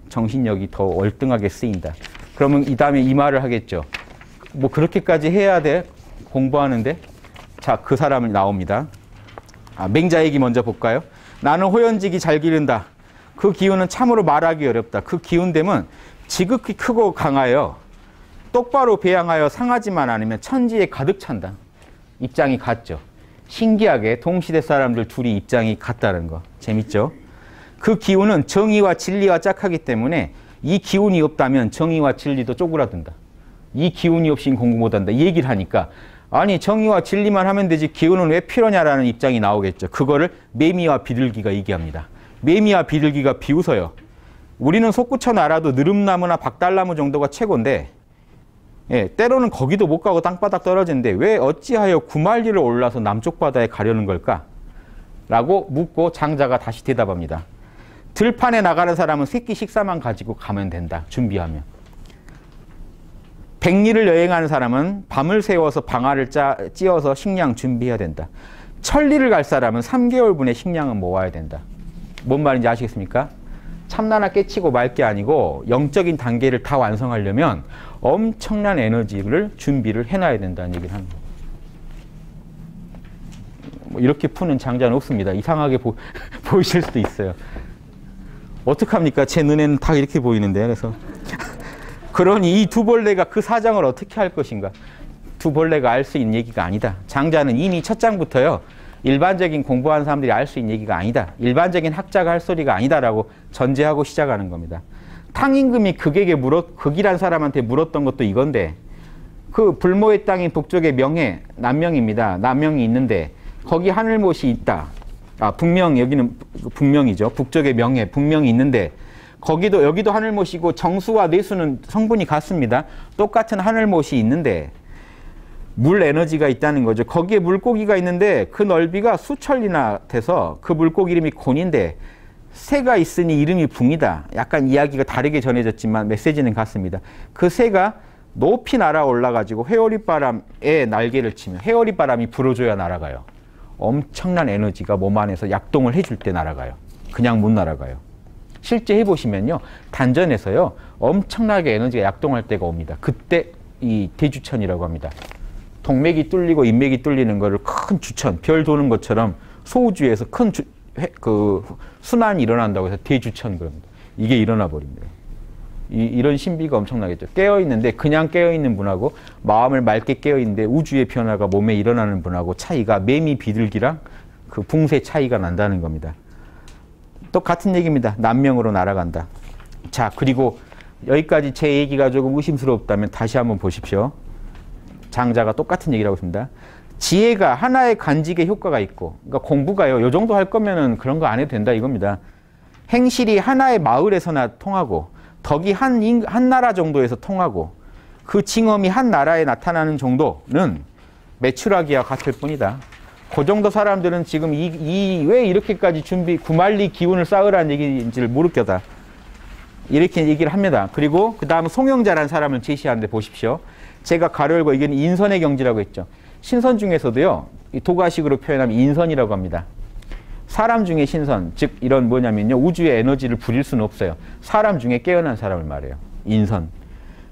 정신력이 더 월등하게 쓰인다. 그러면 이 다음에 이 말을 하겠죠. 뭐 그렇게까지 해야 돼? 공부하는데? 자, 그 사람이 나옵니다. 맹자 얘기 먼저 볼까요? 나는 호연직이 잘 기른다. 그 기운은 참으로 말하기 어렵다. 그 기운됨은 지극히 크고 강하여 똑바로 배양하여 상하지만 않으면 천지에 가득 찬다. 입장이 같죠. 신기하게 동시대 사람들 둘이 입장이 같다는 거. 재밌죠? 그 기운은 정의와 진리와 짝하기 때문에 이 기운이 없다면 정의와 진리도 쪼그라든다. 이 기운이 없이는 공부 못한다. 이 얘기를 하니까 아니 정의와 진리만 하면 되지 기운은 왜 필요냐라는 입장이 나오겠죠. 그거를 매미와 비둘기가 얘기합니다. 매미와 비둘기가 비웃어요. 우리는 솟구쳐 알아도 느릅나무나 박달나무 정도가 최고인데 예, 때로는 거기도 못 가고 땅바닥 떨어지는데 왜 어찌하여 구말리를 올라서 남쪽 바다에 가려는 걸까? 라고 묻고 장자가 다시 대답합니다. 들판에 나가는 사람은 새끼 식사만 가지고 가면 된다. 준비하면. 백리를 여행하는 사람은 밤을 새워서 방아를 찧어서 식량 준비해야 된다. 천리를 갈 사람은 3개월분의 식량은 모아야 된다. 뭔 말인지 아시겠습니까? 참나나 깨치고 말 게 아니고 영적인 단계를 다 완성하려면 엄청난 에너지를 준비를 해놔야 된다는 얘기를 합니다. 뭐 이렇게 푸는 장자는 없습니다. 이상하게 보이실 수도 있어요. 어떡합니까? 제 눈에는 다 이렇게 보이는데. 그래서 그러니 이 두 벌레가 그 사정을 어떻게 할 것인가? 두 벌레가 알 수 있는 얘기가 아니다. 장자는 이미 첫 장부터요. 일반적인 공부하는 사람들이 알 수 있는 얘기가 아니다. 일반적인 학자가 할 소리가 아니다라고 전제하고 시작하는 겁니다. 탕임금이 극이란 사람한테 물었던 것도 이건데 그 불모의 땅인 북쪽의 명해, 남명입니다. 남명이 있는데 거기 하늘못이 있다. 북명, 여기는 북명이죠. 북쪽의 명해, 북명이 있는데 거기도 여기도 하늘못이고 정수와 내수는 성분이 같습니다. 똑같은 하늘못이 있는데 물 에너지가 있다는 거죠. 거기에 물고기가 있는데 그 넓이가 수천리나 돼서 그 물고기 이름이 곤인데 새가 있으니 이름이 붕이다. 약간 이야기가 다르게 전해졌지만 메시지는 같습니다. 그 새가 높이 날아 올라가지고 회오리바람에 날개를 치면 회오리바람이 불어줘야 날아가요. 엄청난 에너지가 몸 안에서 약동을 해줄 때 날아가요. 그냥 못 날아가요. 실제 해보시면요. 단전에서요. 엄청나게 에너지가 약동할 때가 옵니다. 그때 이 대주천이라고 합니다. 동맥이 뚫리고 인맥이 뚫리는 거를 큰 주천, 별 도는 것처럼 소우주에서 큰 순환이 일어난다고 해서 대주천 그럽니다. 이게 일어나 버립니다. 이런 신비가 엄청나겠죠. 깨어있는데 그냥 깨어있는 분하고 마음을 맑게 깨어있는데 우주의 변화가 몸에 일어나는 분하고 차이가 매미 비둘기랑 그 붕새 차이가 난다는 겁니다. 또 같은 얘기입니다. 남명으로 날아간다. 자, 그리고 여기까지 제 얘기가 조금 의심스럽다면 다시 한번 보십시오. 장자가 똑같은 얘기를 하고 있습니다. 지혜가 하나의 간직에 효과가 있고, 그러니까 공부가요. 요 정도 할 거면은 그런 거 안 해도 된다 이겁니다. 행실이 하나의 마을에서나 통하고, 덕이 한 나라 정도에서 통하고, 그 징험이 한 나라에 나타나는 정도는 매출하기와 같을 뿐이다. 그 정도 사람들은 지금 왜 이렇게까지 구말리 기운을 쌓으라는 얘기인지를 모르겠다. 이렇게 얘기를 합니다. 그리고 그 다음 송영자라는 사람을 제시하는데 보십시오. 제가 가로 열고 이건 인선의 경지라고 했죠. 신선 중에서도요. 도가식으로 표현하면 인선이라고 합니다. 사람 중에 신선, 즉 이런 뭐냐면요. 우주의 에너지를 부릴 수는 없어요. 사람 중에 깨어난 사람을 말해요. 인선.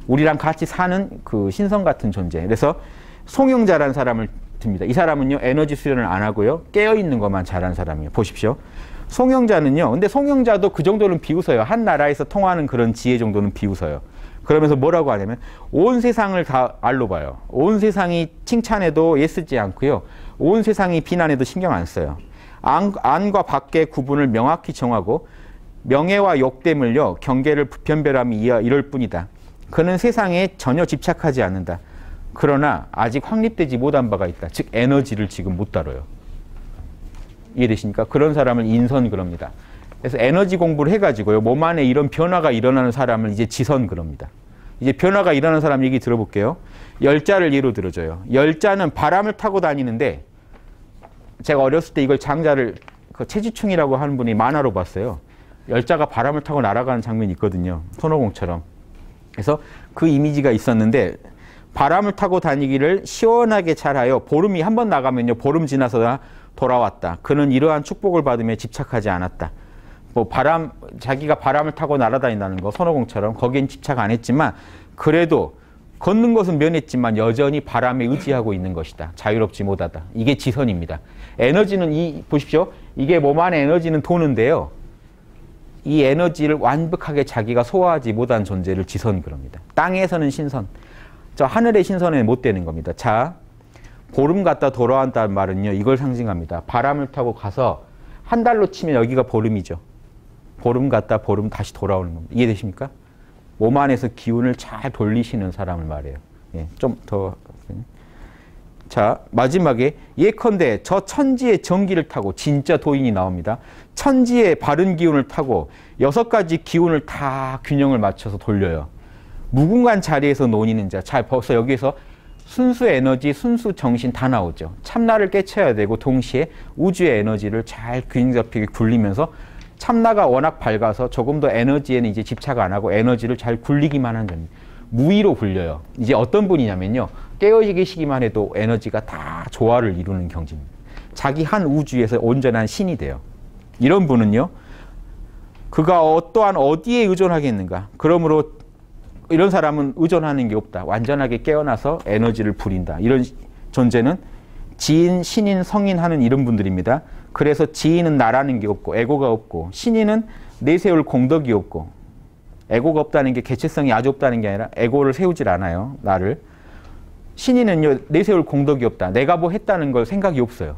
우리랑 같이 사는 그 신선 같은 존재. 그래서 송영자라는 사람을 듭니다. 이 사람은요. 에너지 수련을 안 하고요. 깨어있는 것만 잘하는 사람이에요. 보십시오. 송영자는요. 근데 송영자도 그 정도는 비웃어요. 한 나라에서 통하는 그런 지혜 정도는 비웃어요. 그러면서 뭐라고 하냐면 온 세상을 다 알로 봐요. 온 세상이 칭찬해도 예쓰지 않고요. 온 세상이 비난해도 신경 안 써요. 안과 밖의 구분을 명확히 정하고 명예와 욕됨을요. 경계를 변별함이 이럴 뿐이다. 그는 세상에 전혀 집착하지 않는다. 그러나 아직 확립되지 못한 바가 있다. 즉 에너지를 지금 못 다뤄요. 이해되십니까? 그런 사람을 인선 그럽니다. 그래서 에너지 공부를 해가지고요. 몸 안에 이런 변화가 일어나는 사람을 이제 지선 그럽니다. 이제 변화가 일어나는 사람 얘기 들어볼게요. 열자를 예로 들어줘요. 열자는 바람을 타고 다니는데 제가 어렸을 때 이걸 장자를 최지충이라고 하는 분이 만화로 봤어요. 열자가 바람을 타고 날아가는 장면이 있거든요. 손오공처럼. 그래서 그 이미지가 있었는데 바람을 타고 다니기를 시원하게 잘하여 보름이 한 번 나가면요. 보름 지나서 돌아왔다. 그는 이러한 축복을 받으며 집착하지 않았다. 뭐 자기가 바람을 타고 날아다닌다는 거 손오공처럼 거기엔 집착 안 했지만 그래도 걷는 것은 면했지만 여전히 바람에 의지하고 있는 것이다. 자유롭지 못하다. 이게 지선입니다. 에너지는 보십시오. 이게 몸 안에 에너지는 도는데요. 이 에너지를 완벽하게 자기가 소화하지 못한 존재를 지선 그럽니다. 땅에서는 신선. 저 하늘의 신선에 못 되는 겁니다. 자, 보름 갔다 돌아왔다는 말은요. 이걸 상징합니다. 바람을 타고 가서 한 달로 치면 여기가 보름이죠. 보름 갔다 보름 다시 돌아오는 겁니다. 이해되십니까? 몸 안에서 기운을 잘 돌리시는 사람을 말해요. 예, 좀 더. 자, 마지막에 예컨대 저 천지의 정기를 타고 진짜 도인이 나옵니다. 천지의 바른 기운을 타고 6가지 기운을 다 균형을 맞춰서 돌려요. 무궁한 자리에서 논이는 자. 자, 벌써 여기에서 순수 에너지, 순수 정신 다 나오죠. 참나를 깨쳐야 되고 동시에 우주의 에너지를 잘 균형 잡히게 굴리면서 참나가 워낙 밝아서 조금 더 에너지에는 이제 집착 안 하고 에너지를 잘 굴리기만 하는 겁니다. 무의로 굴려요. 이제 어떤 분이냐면요. 깨어 계시기만 해도 에너지가 다 조화를 이루는 경지입니다. 자기 한 우주에서 온전한 신이 돼요. 이런 분은요. 그가 또한 어디에 의존하겠는가. 그러므로 이런 사람은 의존하는 게 없다. 완전하게 깨어나서 에너지를 부린다. 이런 존재는 지인, 신인, 성인 하는 이런 분들입니다. 그래서 지인은 나라는 게 없고 에고가 없고 신인은 내세울 공덕이 없고 에고가 없다는 게 개체성이 아주 없다는 게 아니라 에고를 세우질 않아요. 나를. 신인은요. 내세울 공덕이 없다. 내가 뭐 했다는 걸 생각이 없어요.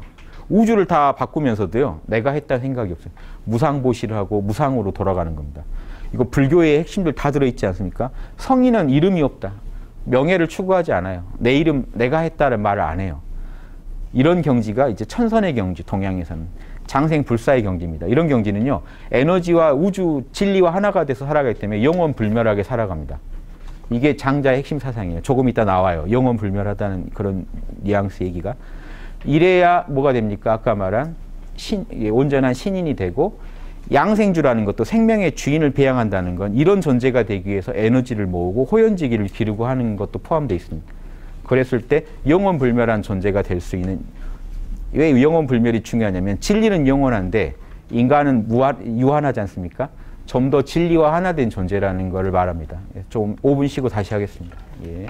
우주를 다 바꾸면서도요. 내가 했다는 생각이 없어요. 무상보시를 하고 무상으로 돌아가는 겁니다. 이거 불교의 핵심들 다 들어있지 않습니까? 성인은 이름이 없다. 명예를 추구하지 않아요. 내 이름 내가 했다는 말을 안 해요. 이런 경지가 이제 천선의 경지, 동양에서는 장생불사의 경지입니다. 이런 경지는요. 에너지와 우주, 진리와 하나가 돼서 살아가기 때문에 영원불멸하게 살아갑니다. 이게 장자의 핵심 사상이에요. 조금 이따 나와요. 영원불멸하다는 그런 뉘앙스 얘기가. 이래야 뭐가 됩니까? 아까 말한 온전한 신인이 되고 양생주라는 것도 생명의 주인을 배양한다는 건 이런 존재가 되기 위해서 에너지를 모으고 호연지기를 기르고 하는 것도 포함되어 있습니다. 그랬을 때 영원불멸한 존재가 될 수 있는. 왜 영원불멸이 중요하냐면 진리는 영원한데 인간은 유한하지 않습니까? 좀 더 진리와 하나 된 존재라는 것을 말합니다. 좀 5분 쉬고 다시 하겠습니다. 예.